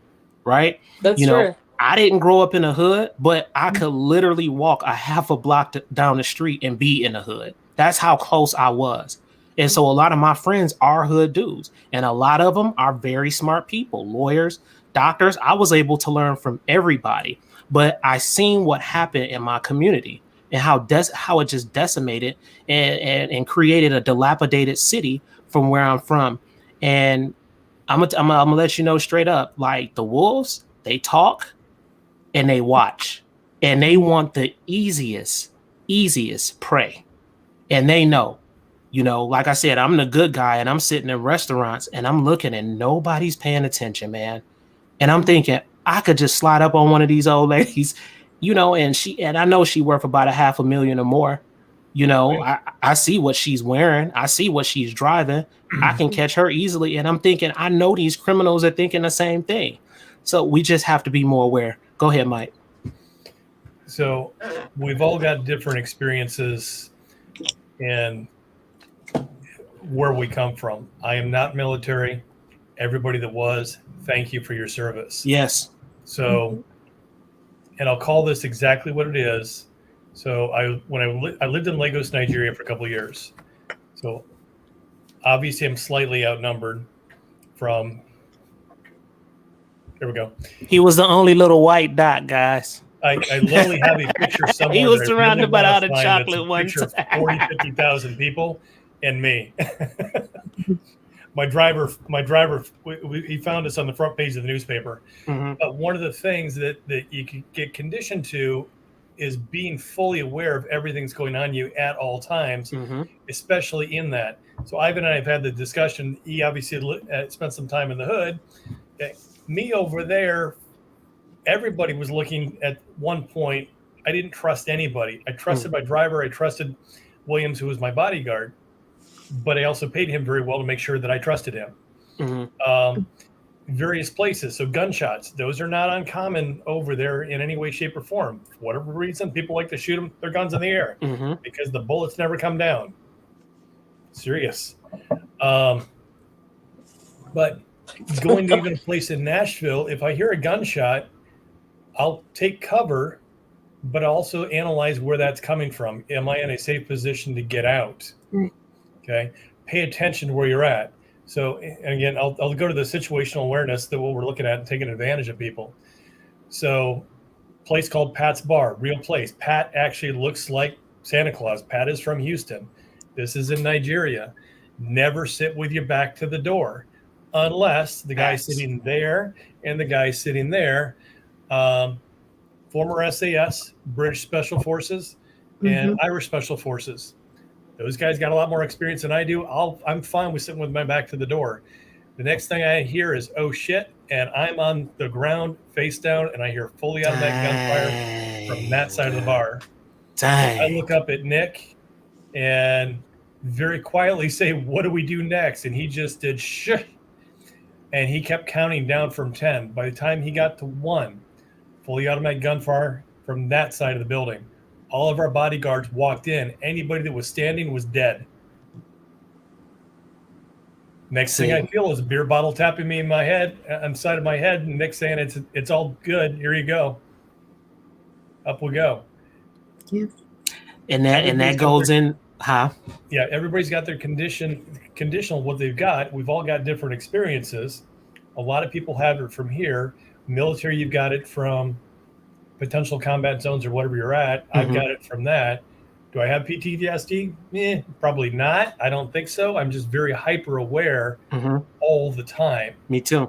right? That's true. I didn't grow up in the hood, but I could literally walk a half a block down the street and be in the hood. That's how close I was. And so a lot of my friends are hood dudes, and a lot of them are very smart people, lawyers, doctors. I was able to learn from everybody, but I seen what happened in my community and how it just decimated and created a dilapidated city from where I'm from. And I'm gonna let you know straight up, like, the wolves, they talk and they watch, and they want the easiest prey, and they know. Like I said, I'm the good guy, and I'm sitting in restaurants and I'm looking and nobody's paying attention, man. And I'm thinking I could just slide up on one of these old ladies, and I know she worth about $500,000 or more. Right. I see what she's wearing. I see what she's driving. I can catch her easily. And I'm thinking, I know these criminals are thinking the same thing. So we just have to be more aware. Go ahead, Mike. So we've all got different experiences and where we come from. I am not military. Everybody that was, thank you for your service. Yes. So, and I'll call this exactly what it is. So I lived in Lagos, Nigeria for a couple of years. So obviously I'm slightly outnumbered from, there we go. He was the only little white dot, guys. I literally have a picture somewhere. He was surrounded by all the chocolate ones. Picture of 40, 50,000 people and me. My driver, he found us on the front page of the newspaper. Mm-hmm. But one of the things that you can get conditioned to is being fully aware of everything's going on you at all times, especially in that. So Ivan and I have had the discussion. He obviously spent some time in the hood. Okay. Me over there, everybody was looking at one point. I didn't trust anybody. I trusted my driver. I trusted Williams, who was my bodyguard, but I also paid him very well to make sure that I trusted him. Various places. So gunshots, those are not uncommon over there in any way, shape, or form. For whatever reason, people like to shoot them, their guns in the air because the bullets never come down. Serious. But going to even a place in Nashville, if I hear a gunshot, I'll take cover, but also analyze where that's coming from. Am I in a safe position to get out? Okay. Pay attention to where you're at. So again, I'll go to the situational awareness that what we're looking at and taking advantage of people. So place called Pat's Bar, real place. Pat actually looks like Santa Claus. Pat is from Houston. This is in Nigeria. Never sit with your back to the door unless the guy sitting there and the guy sitting there, former SAS, British Special Forces, and Irish Special Forces. Those guys got a lot more experience than I do. I'm fine with sitting with my back to the door. The next thing I hear is, oh shit, and I'm on the ground face down and I hear fully automatic gunfire from that side of the bar. I look up at Nick and very quietly say, what do we do next? And he just did shh. And he kept counting down from 10. By the time he got to 1, fully automatic gunfire from that side of the building. All of our bodyguards walked in. Anybody that was standing was dead. Next thing I feel is a beer bottle tapping me in my head, on the side of my head, and Nick saying, it's all good. Here you go. Up we go. Yeah. And that goes in, huh? Yeah, everybody's got their conditional what they've got. We've all got different experiences. A lot of people have it from here. Military, you've got it from potential combat zones or whatever you're at. I've got it from that. Do I have PTSD? Probably not. I don't think so. I'm just very hyper aware all the time. Me too.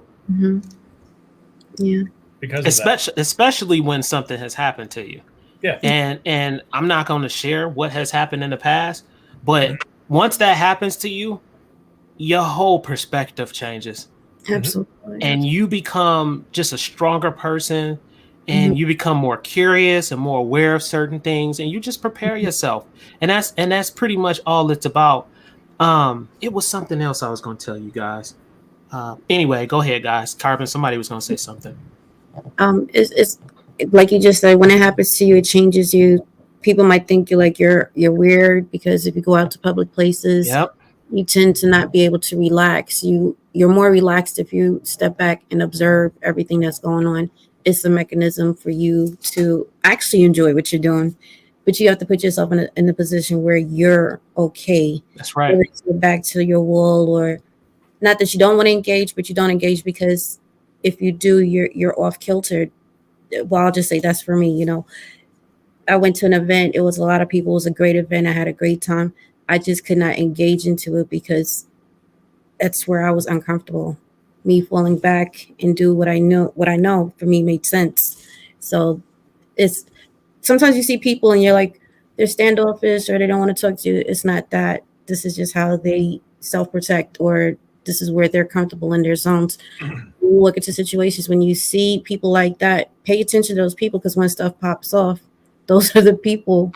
Yeah. Because especially when something has happened to you. Yeah. And I'm not going to share what has happened in the past, but once that happens to you, your whole perspective changes. Absolutely. And you become just a stronger person. And you become more curious and more aware of certain things, and you just prepare yourself. And that's pretty much all it's about. It was something else I was going to tell you guys. Anyway, go ahead, guys. Carbon, somebody was going to say something. It's like you just said, when it happens to you, it changes you. People might think you're weird because if you go out to public places, you tend to not be able to relax. You're more relaxed if you step back and observe everything that's going on. It's a mechanism for you to actually enjoy what you're doing, but you have to put yourself in a position where you're okay. That's right. Get back to your wall, or not that you don't want to engage, but you don't engage because if you do, you're off kilter. Well, I'll just say that's for me. I went to an event. It was a lot of people. It was a great event. I had a great time. I just could not engage into it because that's where I was uncomfortable. Me falling back and do what I know for me made sense. So it's sometimes you see people and you're like, they're standoffish or they don't want to talk to you. It's not that. This is just how they self-protect, or this is where they're comfortable in their zones. You look into situations when you see people like that, pay attention to those people, because when stuff pops off, those are the people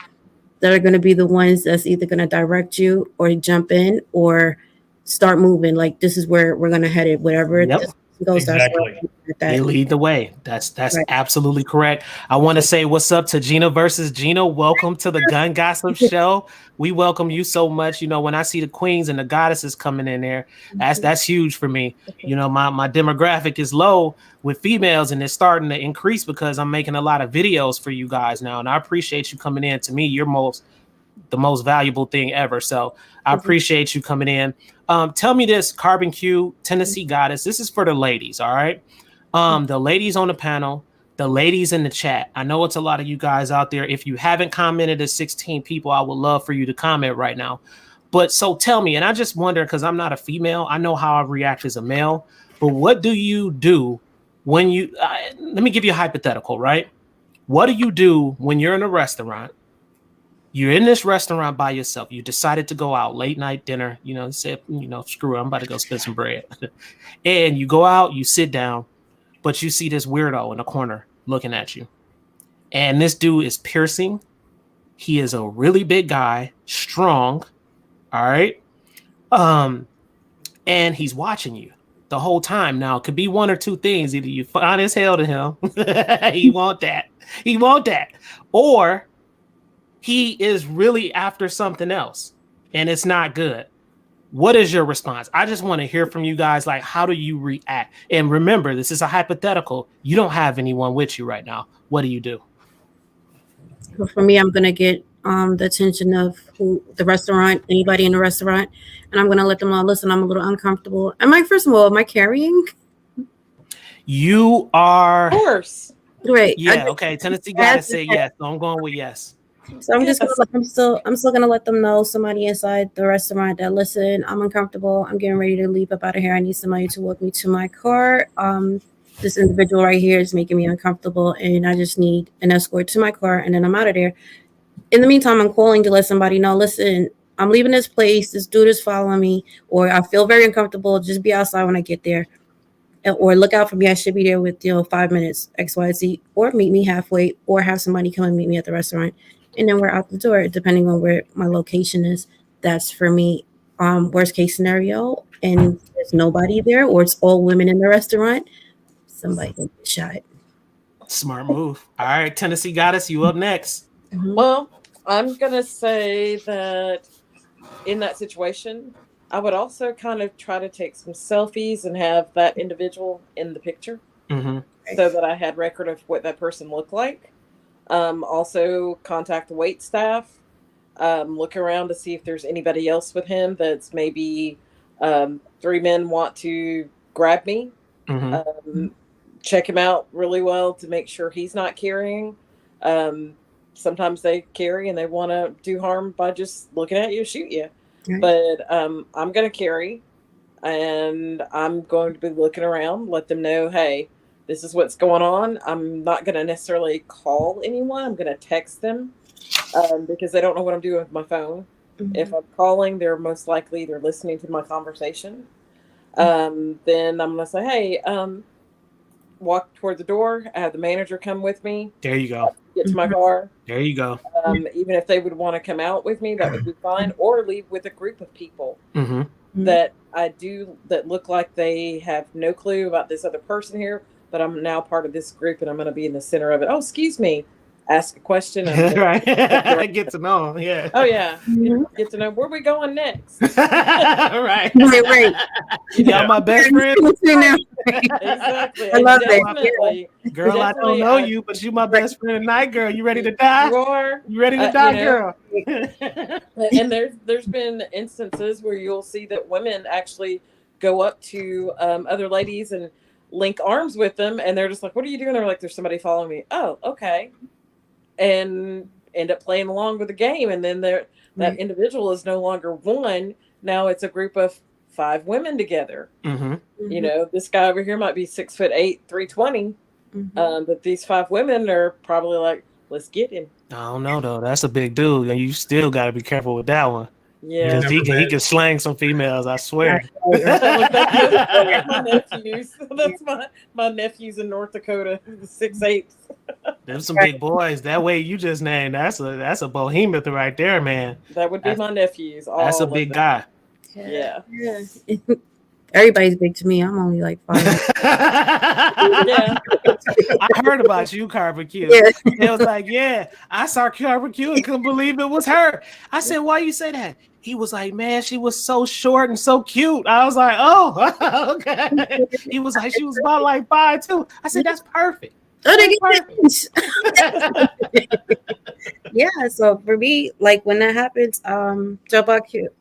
that are going to be the ones that's either going to direct you or jump in or start moving. Like, this is where we're going to head it, whatever this goes. Exactly. They lead the way. That's Right. absolutely correct. I want to say what's up to Gina versus Gina. Welcome to the Gun Gossip Show. We welcome you so much. When I see the queens and the goddesses coming in there, that's huge for me. My demographic is low with females, and it's starting to increase because I'm making a lot of videos for you guys now, and I appreciate you coming in. To me, you're the most valuable thing ever. So I appreciate you coming in. Tell me this, Carbon Q, Tennessee Goddess. This is for the ladies, all right? The ladies on the panel, the ladies in the chat. I know it's a lot of you guys out there. If you haven't commented as 16 people, I would love for you to comment right now. But so tell me, and I just wonder, because I'm not a female, I know how I react as a male, but what do you do when let me give you a hypothetical, right? What do you do when you're in a restaurant? You're in this restaurant by yourself. You decided to go out, late night dinner, say, screw it, I'm about to go spend some bread. And you go out, you sit down, but you see this weirdo in the corner looking at you. And this dude is piercing. He is a really big guy, strong. All right. And he's watching you the whole time. Now, it could be one or two things. Either you fine as hell to him. He want that. He want that. Or he is really after something else and it's not good. What is your response? I just want to hear from you guys. Like, how do you react? And remember, this is a hypothetical. You don't have anyone with you right now. What do you do? Well, for me, I'm gonna get the attention of the restaurant, anybody in the restaurant, and I'm gonna let them know. Listen, I'm a little uncomfortable. First of all, am I carrying? You are. Of course. Right. Yeah. Okay. Tennessee gotta say yes. So I'm going with yes. So I'm just gonna, I'm still gonna let them know, somebody inside the restaurant, that listen, I'm uncomfortable. I'm getting ready to leave up out of here. I need somebody to walk me to my car. This individual right here is making me uncomfortable, and I just need an escort to my car, and then I'm out of there. In the meantime, I'm calling to let somebody know, listen, I'm leaving this place. This dude is following me, or I feel very uncomfortable. Just be outside when I get there. Or look out for me. I should be there with 5 minutes, XYZ, or meet me halfway, or have somebody come and meet me at the restaurant, and then we're out the door, depending on where my location is. That's for me. Worst case scenario, and there's nobody there, or it's all women in the restaurant. Somebody will get shot. Smart move. All right, Tennessee Goddess, you up next. Mm-hmm. Well, I'm gonna say that in that situation, I would also kind of try to take some selfies and have that individual in the picture, so that I had record of what that person looked like. Also contact the wait staff, look around to see if there's anybody else with him that's maybe 3 men want to grab me. Check him out really well to make sure he's not carrying. Sometimes they carry and they want to do harm by just looking at you, shoot you. Right. But I'm going to carry, and I'm going to be looking around, let them know, hey, this is what's going on. I'm not going to necessarily call anyone. I'm going to text them because they don't know what I'm doing with my phone. If I'm calling, they're most likely they're listening to my conversation. Then I'm going to say, hey, walk toward the door. I have the manager come with me. There you go. Get to my car. There you go. Even if they would want to come out with me, that would be fine. Or leave with a group of people that that look like they have no clue about this other person here, but I'm now part of this group and I'm going to be in the center of it. Oh, excuse me. Ask a question. Right. Get to know. Yeah. Oh, yeah. Get to know where we going next. Right. Right. Y'all my best friend. Exactly. I love it. Girl, I don't know you, but you my best friend tonight, girl. You ready to die? You are. You ready to die, girl? And there's been instances where you'll see that women actually go up to other ladies and link arms with them, and they're just like, what are you doing? They're like, there's somebody following me. Oh, okay. And end up playing along with the game, and then that individual is no longer one. Now it's a group of 5 women together. This guy over here might be 6'8", 320, but these 5 women are probably like, let's get him. I don't know though. That's a big dude, and you still got to be careful with that one. Yeah, he can slang some females. I swear. That's my nephews. That's my nephews in North Dakota, 6'8". There's some big boys. That way you just named. That's a behemoth right there, man. That would be my nephews. That's a big guy. Yeah. Everybody's big to me. I'm only like 5. Yeah. I heard about you, Carver Q. Yeah. It was like, yeah, I saw Carver Q and couldn't believe it was her. I said, why you say that? He was like, man, she was so short and so cute. I was like, oh, okay. He was like, she was about like 5'2". I said, that's perfect. Yeah, so for me, like when that happens, jump out cute.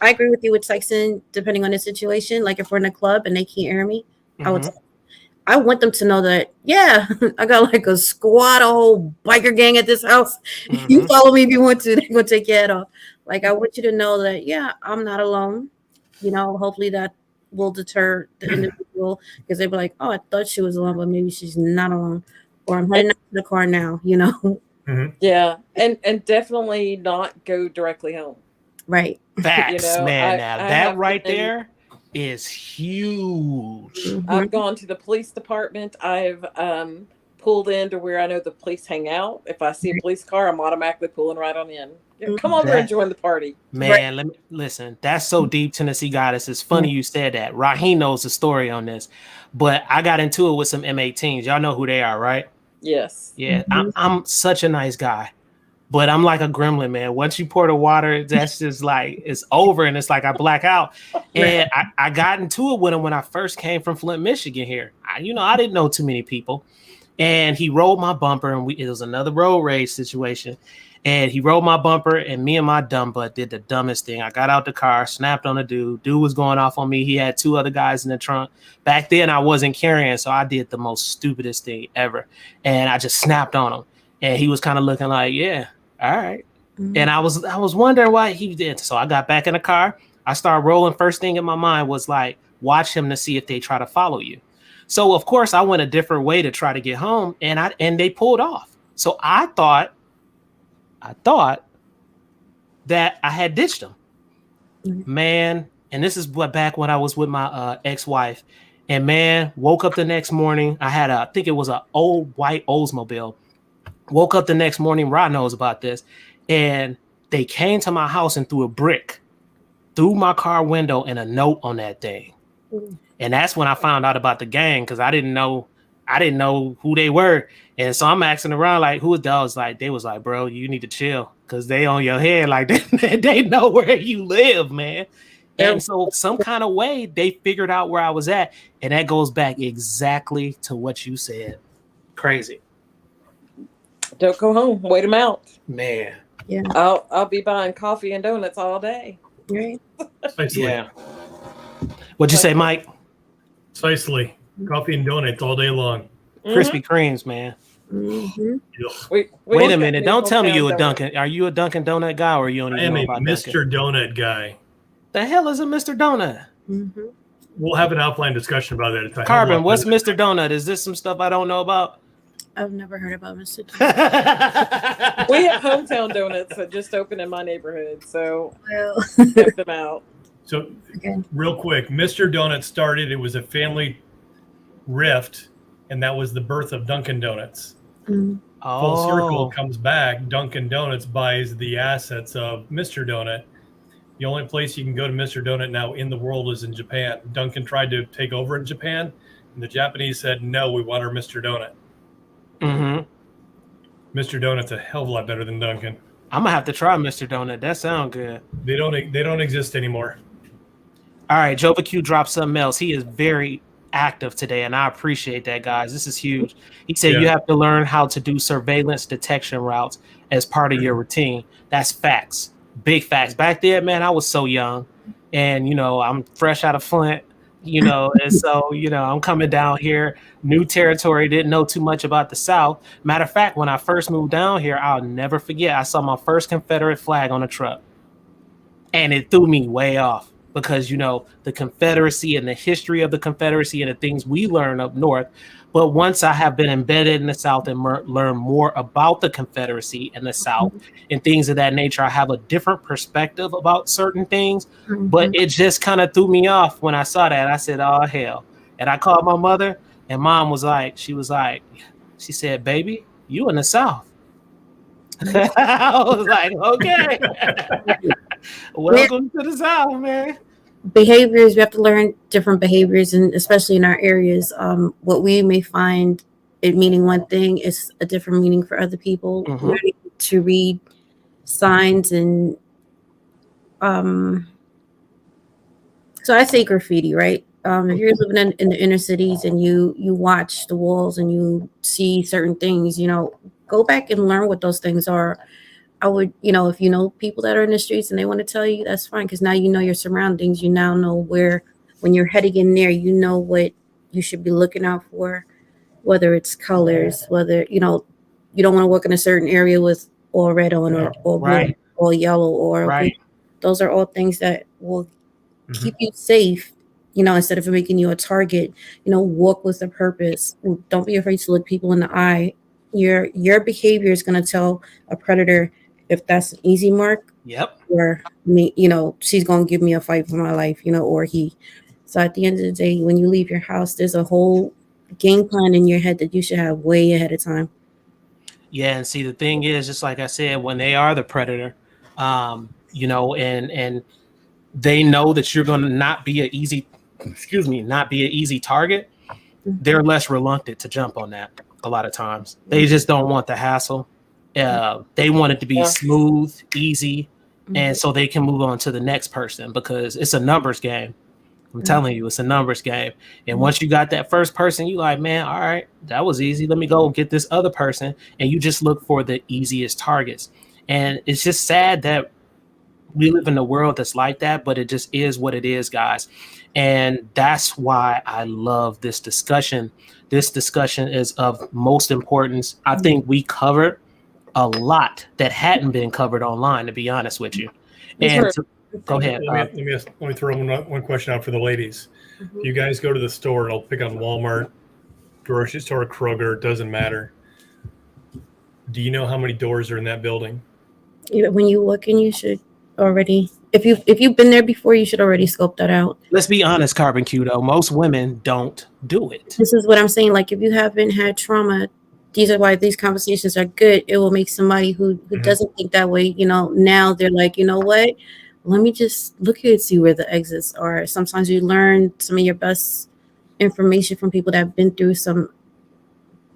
I agree with you with texting, depending on the situation. Like if we're in a club and they can't hear me, I want them to know that, yeah, I got like a squad, a whole biker gang at this house. You follow me if you want to. They're going to take your head off. Like, I want you to know that, yeah, I'm not alone. Hopefully that will deter the individual, because they'll be like, oh, I thought she was alone, but maybe she's not alone. or I'm heading out to the car now, you know. Mhm. Yeah, and definitely not go directly home. Right. Facts, man. Now I that have right been, there is huge. I've Mhm. gone to the police department. I've pulled into where I know the police hang out. If I see a police car, I'm automatically pulling right on in. Yeah, come over and That join the party. man, let me listen. That's so deep, Tennessee Goddess. It's funny you said that. Raheem knows the story on this, but I got into it with some M18s. Y'all know who they are, right? Yes. Yeah, Mhm. I'm such a nice guy, but I'm like a gremlin, man. Once you pour the water, that's just like it's over, and it's like I black out. And I got into it with him when I first came from Flint, Michigan. Here, I didn't know too many people, and he rolled my bumper, and it was another road rage situation. And he rolled my bumper, and me and my dumb butt did the dumbest thing. I got out the car, snapped on the dude. Dude was going off on me. He had two other guys in the trunk. Back then, I wasn't carrying, so I did the most stupidest thing ever. And I just snapped on him. And he was kind of looking like, yeah, all right. And I was wondering why he did. So I got back in the car. I started rolling. First thing in my mind was like, watch him to see if they try to follow you. So of course I went a different way to try to get home, and they pulled off. So I thought that I had ditched them, man. And this is what back when I was with my ex-wife, and man, woke up the next morning. I think it was an old white Oldsmobile. Woke up the next morning. Rod knows about this, and they came to my house and threw a brick through my car window and a note on that thing. And that's when I found out about the gang, because I didn't know who they were. And so I'm asking around like, who is those? Like, they was like, bro, you need to chill because they on your head. Like they know where you live, man. And so some kind of way they figured out where I was at. And that goes back exactly to what you said. Crazy. Don't go home. Wait them out. Man. Yeah. I'll be buying coffee and donuts all day. Right. Precisely. Yeah. What'd you say, Mike? Precisely. Coffee and donuts all day long. Krispy Kremes, man. Mm-hmm. Ugh. Wait a minute. Don't tell me you a Dunkin'. Are you a Dunkin' Donut guy, or you don't I even am know a about Mr. Dunkin'? Donut guy. The hell is a Mr. Donut? Mm-hmm. We'll have an offline discussion about that. It's a hell of a Carbon, lot what's better Mr. Donut? Is this some stuff I don't know about? I've never heard about Mr. We have hometown donuts that just opened in my neighborhood, so Well, check them out. So, okay. real quick, Mr. Donut started. It was a family rift, and that was the birth of Dunkin' Donuts. Mm. Full circle Oh, comes back. Dunkin' Donuts buys the assets of Mr. Donut. The only place you can go to Mr. Donut now in the world is in Japan. Dunkin' tried to take over in Japan, and the Japanese said, no, we want our Mr. Donut. mm-hmm. Mr. Donut's a hell of a lot better than Dunkin'. I'm gonna have to try Mr. Donut. That sounds good. They don't exist anymore. All right, Jova Q dropped something else. He is very active today, and I appreciate that, guys. This is huge. He said you have to learn how to do surveillance detection routes as part of your routine. That's facts. Big facts. Back there, man, I was so young, and I'm fresh out of Flint, and so I'm coming down here, new territory, didn't know too much about the South. Matter of fact, when I first moved down here, I'll never forget, I saw my first Confederate flag on a truck, and it threw me way off because the Confederacy and the history of the Confederacy and the things we learn up north. But once I have been embedded in the South and learn more about the Confederacy and the South and things of that nature, I have a different perspective about certain things. But it just kind of threw me off when I saw that. I said, oh, hell. And I called my mother, and mom was like, she said, baby, you in the South. I was like, okay. Welcome to the South, man. Behaviors, we have to learn different behaviors, and especially in our areas, what we may find it meaning one thing is a different meaning for other people. Learning to read signs and so I say graffiti, right? If you're living in the inner cities and you watch the walls and you see certain things, go back and learn what those things are. I would, if you know people that are in the streets and they want to tell you, that's fine, because now you know your surroundings. You now know where, when you're heading in there, you know what you should be looking out for, whether it's colors, whether, you don't want to work in a certain area with all red on or blue, or yellow, or right. those are all things that will keep you safe instead of making you a target, walk with a purpose. Don't be afraid to look people in the eye. Your behavior is going to tell a predator if that's an easy mark, Yep. or she's going to give me a fight for my life, or he. So at the end of the day, when you leave your house, there's a whole game plan in your head that you should have way ahead of time. Yeah, and see, the thing is, just like I said, when they are the predator, and they know that you're going to not be an easy, not be an easy target, they're less reluctant to jump on that. A lot of times, they just don't want the hassle. They want it to be smooth, easy, and so they can move on to the next person, because it's a numbers game. I'm telling you, it's a numbers game. And once you got that first person, you like, man, all right, that was easy. Let me go get this other person. And you just look for the easiest targets. And it's just sad that we live in a world that's like that, but it just is what it is, guys. And that's why I love this discussion. This discussion is of most importance. I think we covered a lot that hadn't been covered online, to be honest with you. And go ahead. Let me throw one question out for the ladies. If you guys go to the store, and I'll pick on Walmart, grocery store, Kroger, doesn't matter. Do you know how many doors are in that building? When you walk in, you should already, if you've been there before, you should already scope that out. Let's be honest, Carbon Q, though. Most women don't do it. This is what I'm saying. Like, if you haven't had trauma, these are why these conversations are good. It will make somebody who doesn't think that way, now they're like, you know what? Let me just look here and see where the exits are. Sometimes you learn some of your best information from people that have been through some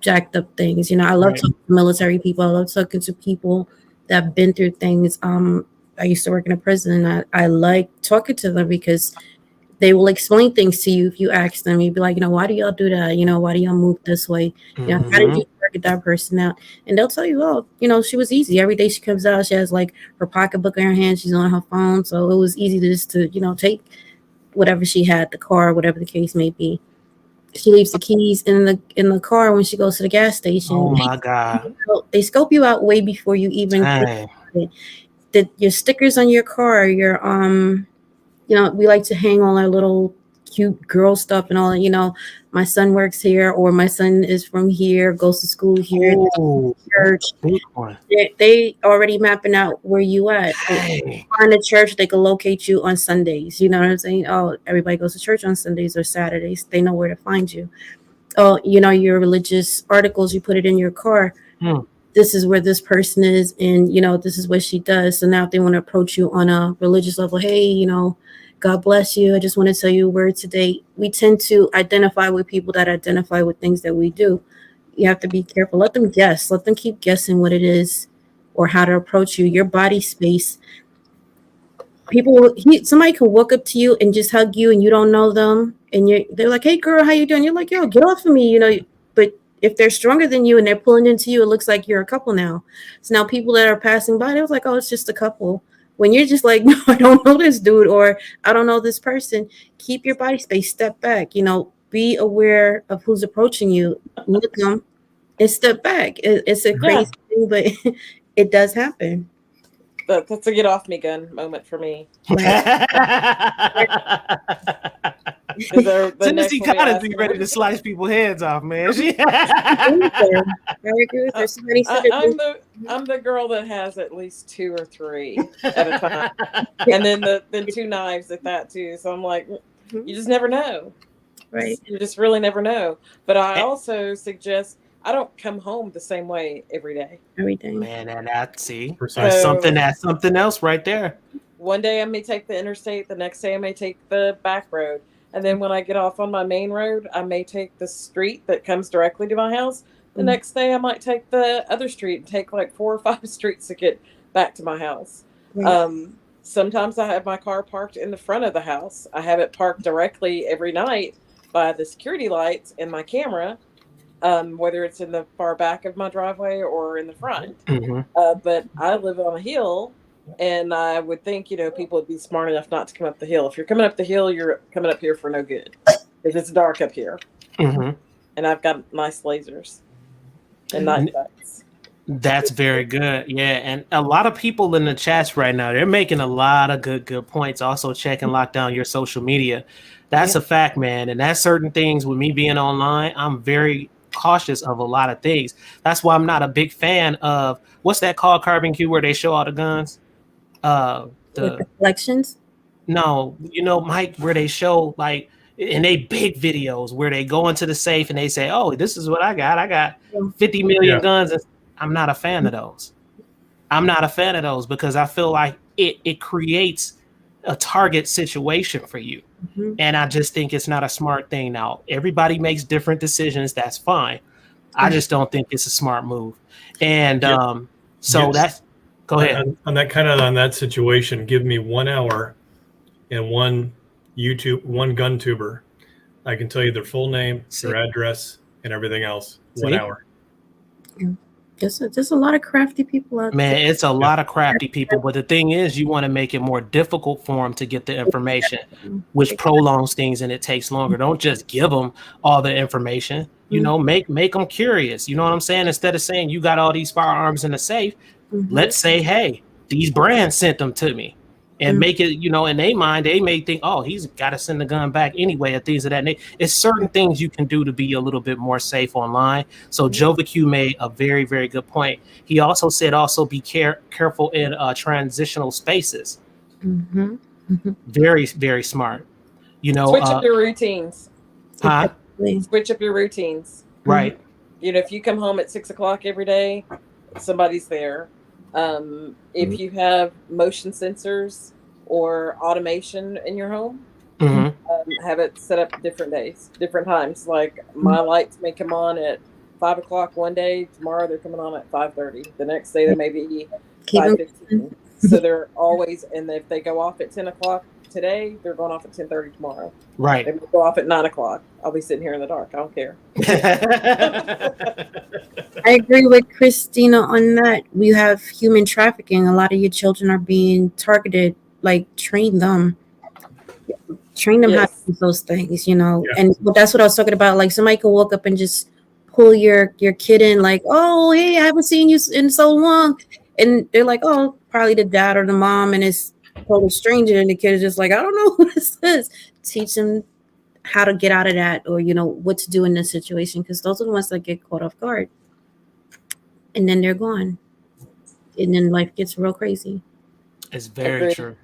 jacked up things. I love talking to military people. I love talking to people that have been through things. I used to work in a prison, and I like talking to them because they will explain things to you if you ask them. You'd be like, why do y'all do that? Why do y'all move this way? How did you get that person out? And they'll tell you, oh, she was easy. Every day she comes out, she has like her pocketbook in her hand, she's on her phone. So it was easy to take whatever she had, the car, whatever the case may be. She leaves the keys in the car when she goes to the gas station. Oh my God. They scope you out way before you even your stickers on your car, your we like to hang all our little cute girl stuff and all that. My son works here, or my son is from here, goes to school here, church. They already mapping out where you at. Find a church, they can locate you on Sundays. You know what I'm saying? Oh, everybody goes to church on Sundays or Saturdays. They know where to find you. Oh, your religious articles, you put it in your car. This is where this person is, and this is what she does. So now if they want to approach you on a religious level, hey, God bless you, I just want to tell you a word today. We tend to identify with people that identify with things that we do. You have to be careful. Let them guess. Let them keep guessing what it is or how to approach you. Your body space. Somebody can walk up to you and just hug you, and you don't know them, and they're like, hey girl, how you doing? You're like, yo, get off of me, but if they're stronger than you and they're pulling into you, it looks like you're a couple now. So now people that are passing by, they're like, oh, it's just a couple. When you're just like, no, I don't know this dude, or I don't know this person, keep your body space, step back, be aware of who's approaching you, look them, and step back. It's a crazy thing, but it does happen. That's a get off me gun moment for me. Tennessee kind of be ready to slice people's heads off, man. I agree with her. I'm the girl that has at least 2 or 3 at a time, and then 2 knives at that too. So I'm like, you just never know, right? You just really never know. But I also suggest I don't come home the same way every day. Everything, man, and that's something else right there. One day I may take the interstate, the next day I may take the back road. And then when I get off on my main road, I may take the street that comes directly to my house. The next day I might take the other street and take like 4 or 5 streets to get back to my house. Right. Sometimes I have my car parked in the front of the house. I have it parked directly every night by the security lights and my camera, whether it's in the far back of my driveway or in the front. But I live on a hill. And I would think, people would be smart enough not to come up the hill. If you're coming up the hill, you're coming up here for no good. Because it's dark up here. And I've got nice lasers and night sights. That's very good. Yeah. And a lot of people in the chats right now, they're making a lot of good points. Also check and lock down your social media. That's a fact, man. And that's certain things with me being online. I'm very cautious of a lot of things. That's why I'm not a big fan of what's that called, Carbon Q, where they show all the guns. With the The collections. No, Mike, where they show like in they big videos where they go into the safe and they say, "Oh, this is what I got. I got 50 million Yeah. guns." I'm not a fan of those. I'm not a fan of those because I feel like it creates a target situation for you. Mhm. And I just think it's not a smart thing. Now, everybody makes different decisions. That's fine. I Right. just don't think it's a smart move. And Yep. so Yes. that's go ahead. On that situation, give me 1 hour and one gun tuber. I can tell you their full name, See? their address, and everything else. 1 See? hour. There's a lot of crafty people out Man, there. it's a lot of crafty people, but the thing is, you want to make it more difficult for them to get the information, which prolongs things and it takes longer. Don't just give them all the information. Make them curious. You know what I'm saying? Instead of saying you got all these firearms in the safe, let's say, hey, these brands sent them to me. And make it, in their mind, they may think, oh, he's got to send the gun back anyway, or things of that nature. It's certain things you can do to be a little bit more safe online. So Joviq made a very, very good point. He also said, be careful in transitional spaces. Mm-hmm. Mm-hmm. Very, very smart. Switch up your routines. Huh? Switch up your routines. Right. If you come home at 6 o'clock every day, somebody's there. If you have motion sensors or automation in your home, have it set up different days, different times. Like my lights may come on at 5 o'clock one day. Tomorrow they're coming on at 5:30. The next day they may be 5:15. So they're always, and if they go off at 10 o'clock today, they're going off at 10:30 tomorrow. Right. They may go off at 9 o'clock. I'll be sitting here in the dark. I don't care. I agree with Christina on that. We have human trafficking. A lot of your children are being targeted. Like train them how to do those things, And that's what I was talking about. Like somebody can walk up and just pull your kid in, like, oh, hey, I haven't seen you in so long, and they're like, oh, probably the dad or the mom, and it's total stranger, and the kid is just like, I don't know who this is. Teach them how to get out of that, or what to do in this situation, because those are the ones that get caught off guard, and then they're gone, and then life gets real crazy. It's very true.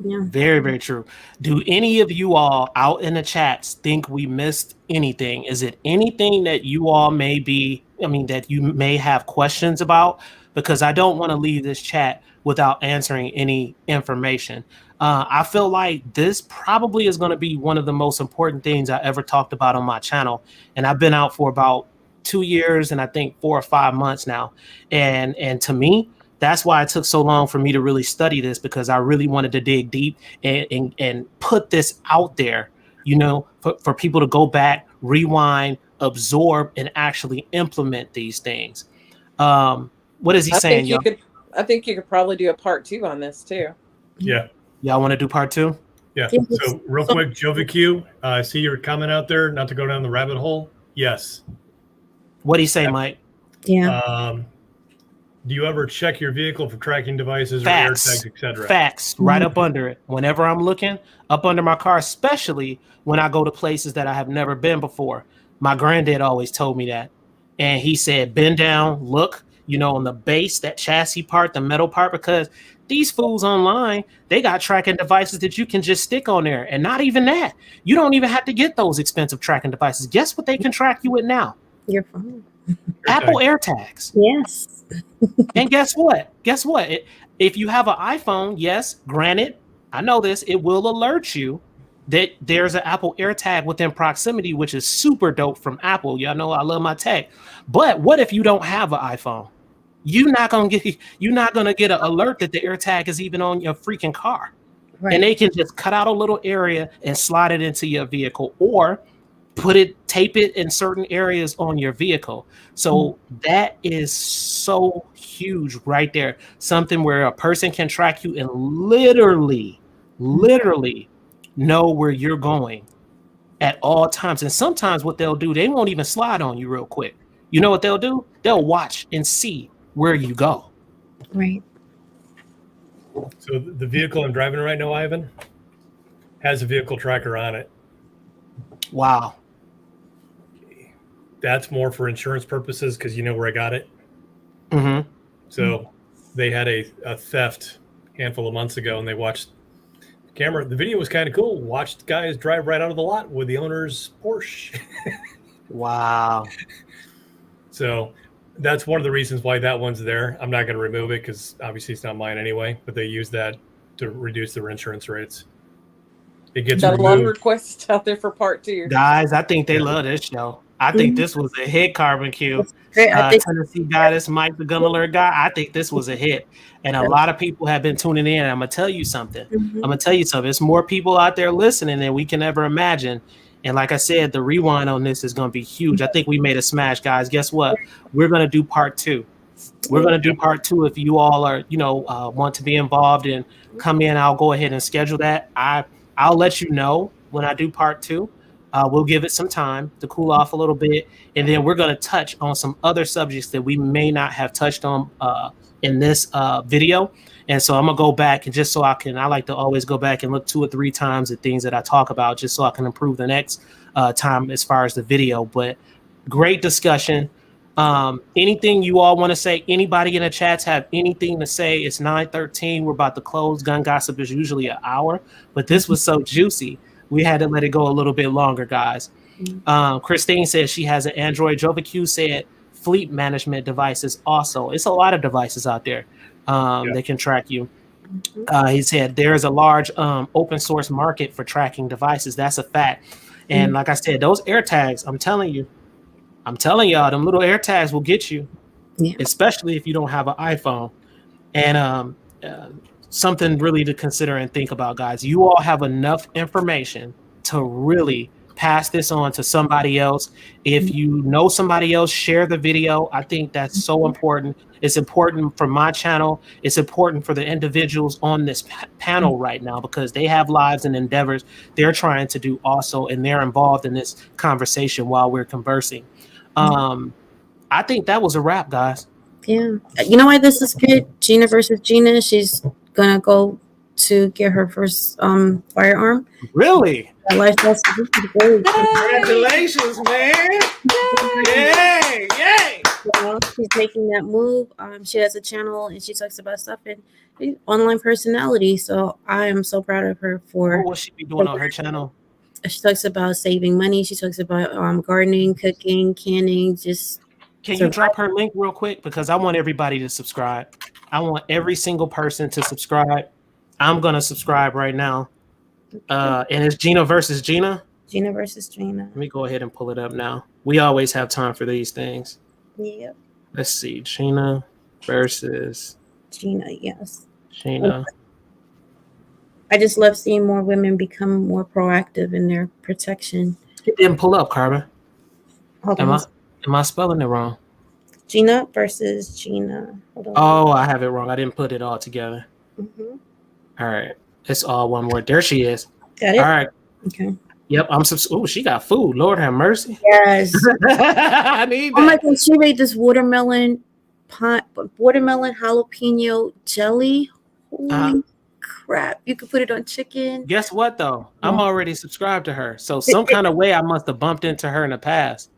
Yeah. Very, very true. Do any of you all out in the chats think we missed anything? Is it anything that you all that you may have questions about? Because I don't want to leave this chat without answering any information. I feel like this probably is going to be one of the most important things I ever talked about on my channel. And I've been out for about 2 years and I think 4 or 5 months now. And to me, that's why it took so long for me to really study this, because I really wanted to dig deep and put this out there, for people to go back, rewind, absorb, and actually implement these things. What is he saying, y'all? I think you could probably do a part 2 on this too. Yeah. Y'all want to do part 2? Yeah. So real quick, Joviq, I see your comment out there, not to go down the rabbit hole. Yes. What'd he say, Mike? Yeah. Do you ever check your vehicle for tracking devices or Facts, AirTags, etc.? Facts, right up under it. Whenever I'm looking up under my car, especially when I go to places that I have never been before. My granddad always told me that. And he said, bend down, look, on the base, that chassis part, the metal part, because these fools online, they got tracking devices that you can just stick on there. And not even that. You don't even have to get those expensive tracking devices. Guess what they can track you with now? Your phone. Apple AirTags. Yes. And guess what? If you have an iPhone, yes, granted, I know this, it will alert you that there's an Apple AirTag within proximity, which is super dope from Apple. Y'all know I love my tech. But what if you don't have an iPhone? You're not gonna get an alert that the AirTag is even on your freaking car. Right. And they can just cut out a little area and slide it into your vehicle, or tape it in certain areas on your vehicle. So that is so huge right there. Something where a person can track you and literally know where you're going at all times. And sometimes what they'll do, they won't even slide on you real quick. You know what they'll do? They'll watch and see where you go. Right. So the vehicle I'm driving right now, Ivan, has a vehicle tracker on it. Wow. That's more for insurance purposes because you know where I got it. Mm-hmm. So they had a theft a handful of months ago, and they watched the camera. The video was kind of cool. Watched guys drive right out of the lot with the owner's Porsche. Wow. So that's one of the reasons why that one's there. I'm not going to remove it because obviously it's not mine anyway, but they use that to reduce their insurance rates. It gets Got a lot of removed. requests out there for part 2. Guys, I think they love this show. I think this was a hit, Carbon Q. It's great. I think Tennessee Goddess, Mike the Gun Alert guy. I think this was a hit. And a lot of people have been tuning in. I'm going to tell you something. There's more people out there listening than we can ever imagine. And like I said, the rewind on this is going to be huge. I think we made a smash, guys. Guess what? We're going to do part 2. We're going to do part 2. If you all are, want to be involved and come in, I'll go ahead and schedule that. I'll let you know when I do part 2. We'll give it some time to cool off a little bit, and then we're going to touch on some other subjects that we may not have touched on in this video. And so I'm gonna go back, and just so I like to always go back and look 2 or 3 times at things that I talk about, just so I can improve the next time as far as the video. But great discussion. Anything you all want to say? Anybody in the chats have anything to say? It's 9:13. We're about to close. Gun gossip is usually an hour, but this was so juicy. We had to let it go a little bit longer, guys. Christine says she has an Android. Joviq said fleet management devices also. It's a lot of devices out there that can track you. He said there's a large open source market for tracking devices. That's a fact. And like I said, those AirTags, I'm telling y'all, them little AirTags will get you, especially if you don't have an iPhone. And something really to consider and think about, guys. You all have enough information to really pass this on to somebody else. If you know somebody else, share the video. I think that's so important. It's important for my channel. It's important for the individuals on this panel right now, because they have lives and endeavors they're trying to do also, and they're involved in this conversation while we're conversing. I think that was a wrap, guys. Yeah. You know why this is good? Gina versus Gina. She's gonna go to get her first firearm. Really? Congratulations, man. Yay! Yay! She's making that move. She has a channel and she talks about stuff and online personality. So I am so proud of her for what will she be doing on her channel. She talks about saving money. She talks about gardening, cooking, canning. Just can you drop her link real quick, because I want everybody to subscribe. I want every single person to subscribe. I'm gonna subscribe right now. And it's Gina versus Gina. Gina versus Gina. Let me go ahead and pull it up now. We always have time for these things. Yep. Let's see. Gina versus Gina. Yes. Gina. I just love seeing more women become more proactive in their protection. It didn't pull up, Carbon. Am I spelling it wrong? Gina versus Gina. Hold on. Oh, I have it wrong. I didn't put it all together. Mm-hmm. All right. It's all one word. There she is. Got it? All right. Okay. Yep. Oh, she got food. Lord have mercy. Yes. I need that. Oh my God. She made this watermelon jalapeno jelly. Holy crap. You could put it on chicken. Guess what, though? I'm already subscribed to her. So some kind of way I must have bumped into her in the past.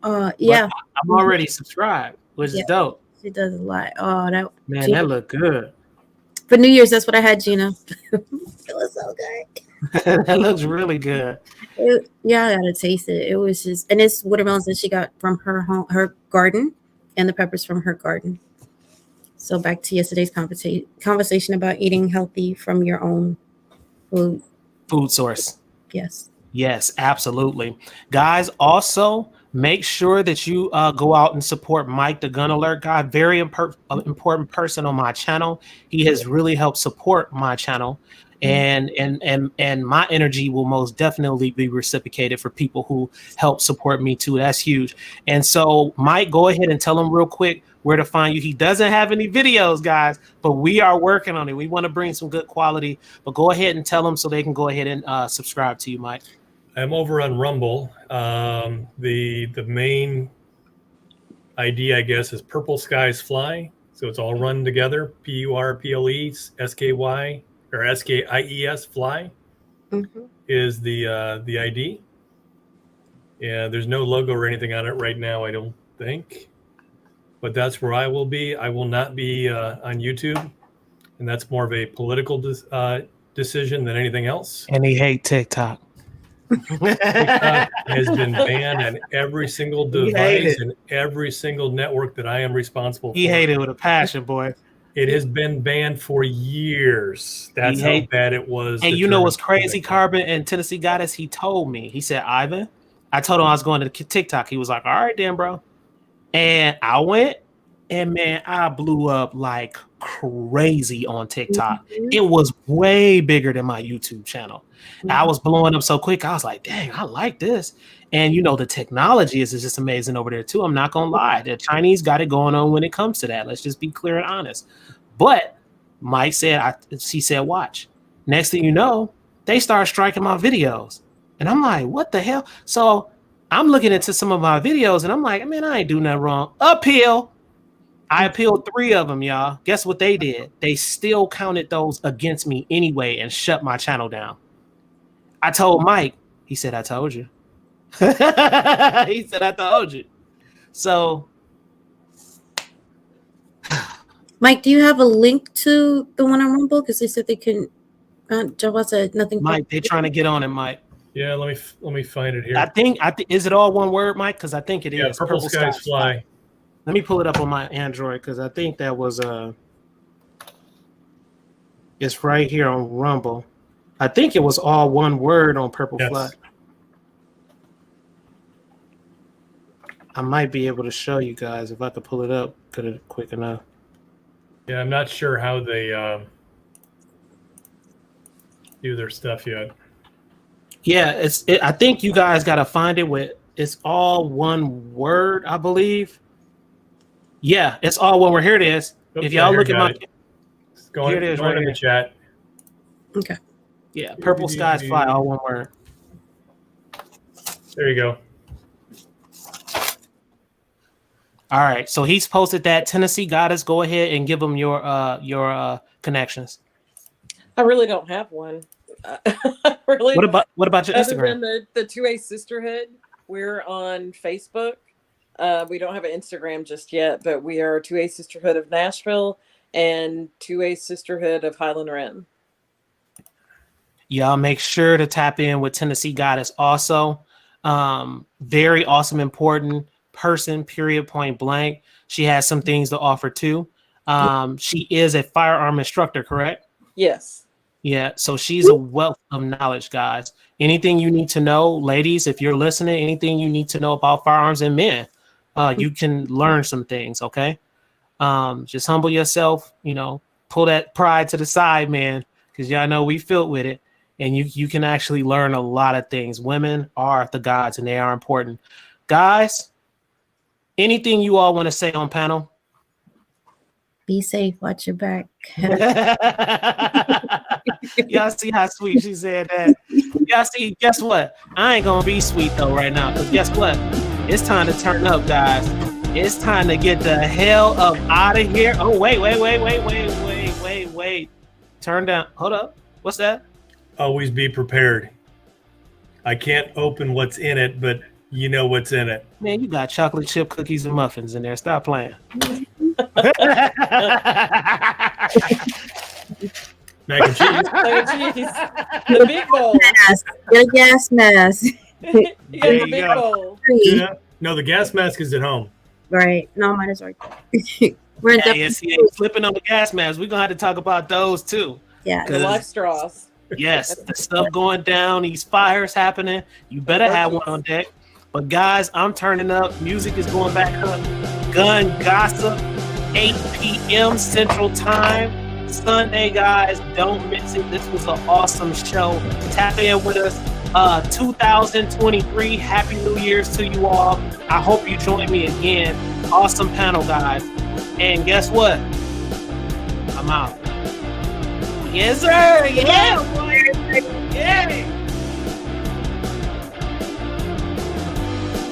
Yeah. But I'm already subscribed, which is dope. She does a lot. Oh, that Gina, that looked good. For New Year's, that's what I had, Gina. It was so good. That looks really good. I gotta taste it. It was just, and it's watermelons that she got from her home, her garden, and the peppers from her garden. So back to yesterday's conversation about eating healthy from your own food source. Yes, absolutely, guys. Also, make sure that you go out and support Mike the Gun Alert guy. Very important person on my channel. He has really helped support my channel, and my energy will most definitely be reciprocated for people who help support me too. That's huge. And so, Mike, go ahead and tell him real quick where to find you. He doesn't have any videos, guys, but we are working on it. We want to bring some good quality, but go ahead and tell them so they can go ahead and subscribe to you, Mike. I'm over on Rumble. The main ID, I guess, is Purple Skies Fly. So it's all run together. PURPLE SKY or SKIES Fly is the ID. Yeah, there's no logo or anything on it right now, I don't think. But that's where I will be. I will not be on YouTube, and that's more of a political decision than anything else. And he hate TikTok. TikTok has been banned on every single He hate device it. and every single network that I am responsible He for. hated it with a passion, boy. It has been banned for years. That's how bad it was. And you know what's crazy, Carbon and Tennessee Goddess? He told me. He said, Ivan, I told him I was going to TikTok. He was like, all right, then, bro. And I went, and man, I blew up like crazy on TikTok. It was way bigger than my YouTube channel. I was blowing up so quick. I was like, dang, I like this. And you know, the technology is just amazing over there too. I'm not gonna lie. The Chinese got it going on when it comes to that. Let's just be clear and honest. But Mike said, he said, watch. Next thing you know, they start striking my videos. And I'm like, what the hell? So I'm looking into some of my videos and I'm like, man, I ain't doing nothing wrong. Appeal. I appealed 3 of them, y'all. Guess what they did? They still counted those against me anyway and shut my channel down. I told Mike. He said, I told you. He said, I told you. So, Mike, do you have a link to the one on Rumble? Because they said they couldn't. Jawad said nothing. Mike, they're trying to get on it, Mike. Yeah, let me find it here. I think is it all one word, Mike? Because I think it is. Purple Skies Fly. Let me pull it up on my Android because I think that was it's right here on Rumble. I think it was all one word on Purple Fly. I might be able to show you guys if I could pull it up quick enough. Yeah, I'm not sure how they do their stuff yet. Yeah, I think you guys got to find it with. It's all one word, I believe. Yeah, it's all one word. Here it is. Oops, if y'all look at my, here it is right in the chat. Okay. Yeah, Purple Skies Fly, all one word. There you go. All right, so he's posted that. Tennessee Goddess, go ahead and give him your connections. I really don't have one. Really. What about your Other Instagram? than the 2A Sisterhood, we're on Facebook. We don't have an Instagram just yet, but we are 2A Sisterhood of Nashville and 2A Sisterhood of Highland Rim. Y'all make sure to tap in with Tennessee Goddess also. Very awesome, important person, period, point blank. She has some things to offer too. She is a firearm instructor, correct? Yes. Yeah, so she's a wealth of knowledge, guys. Anything you need to know, ladies, if you're listening, anything you need to know about firearms and men, you can learn some things, okay? Just humble yourself, pull that pride to the side, man, because y'all know we filled with it, and you can actually learn a lot of things. Women are the gods, and they are important. Guys, anything you all want to say on panel? Be safe. Watch your back. Y'all see how sweet she said that? Y'all see, guess what? I ain't going to be sweet, though, right now, because guess what? It's time to turn up, guys. It's time to get the hell up out of here. Oh, wait. Turn down. Hold up. What's that? Always be prepared. I can't open what's in it, but you know what's in it. Man, you got chocolate chip cookies and muffins in there. Stop playing. Mac and cheese. The big bowl. Get a gas mask. You got the big bowl. No, the gas mask is at home. Right. No, mine is right there. We're in Yes, flipping on the gas masks. We're going to have to talk about those too. Yeah. The life straws. Yes, the stuff going down, these fires happening. You better have one on deck. But guys, I'm turning up. Music is going back up. Gun Gossip, 8 p.m. Central Time. Sunday, guys. Don't miss it. This was an awesome show. Tap in with us. 2023. Happy New Year's to you all. I hope you join me again. Awesome panel, guys. And guess what? I'm out. Yes, sir. Yeah, boy. Yeah.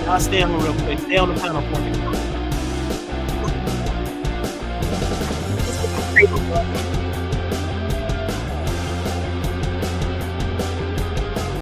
I'll stay on real quick. Stay on the panel for me.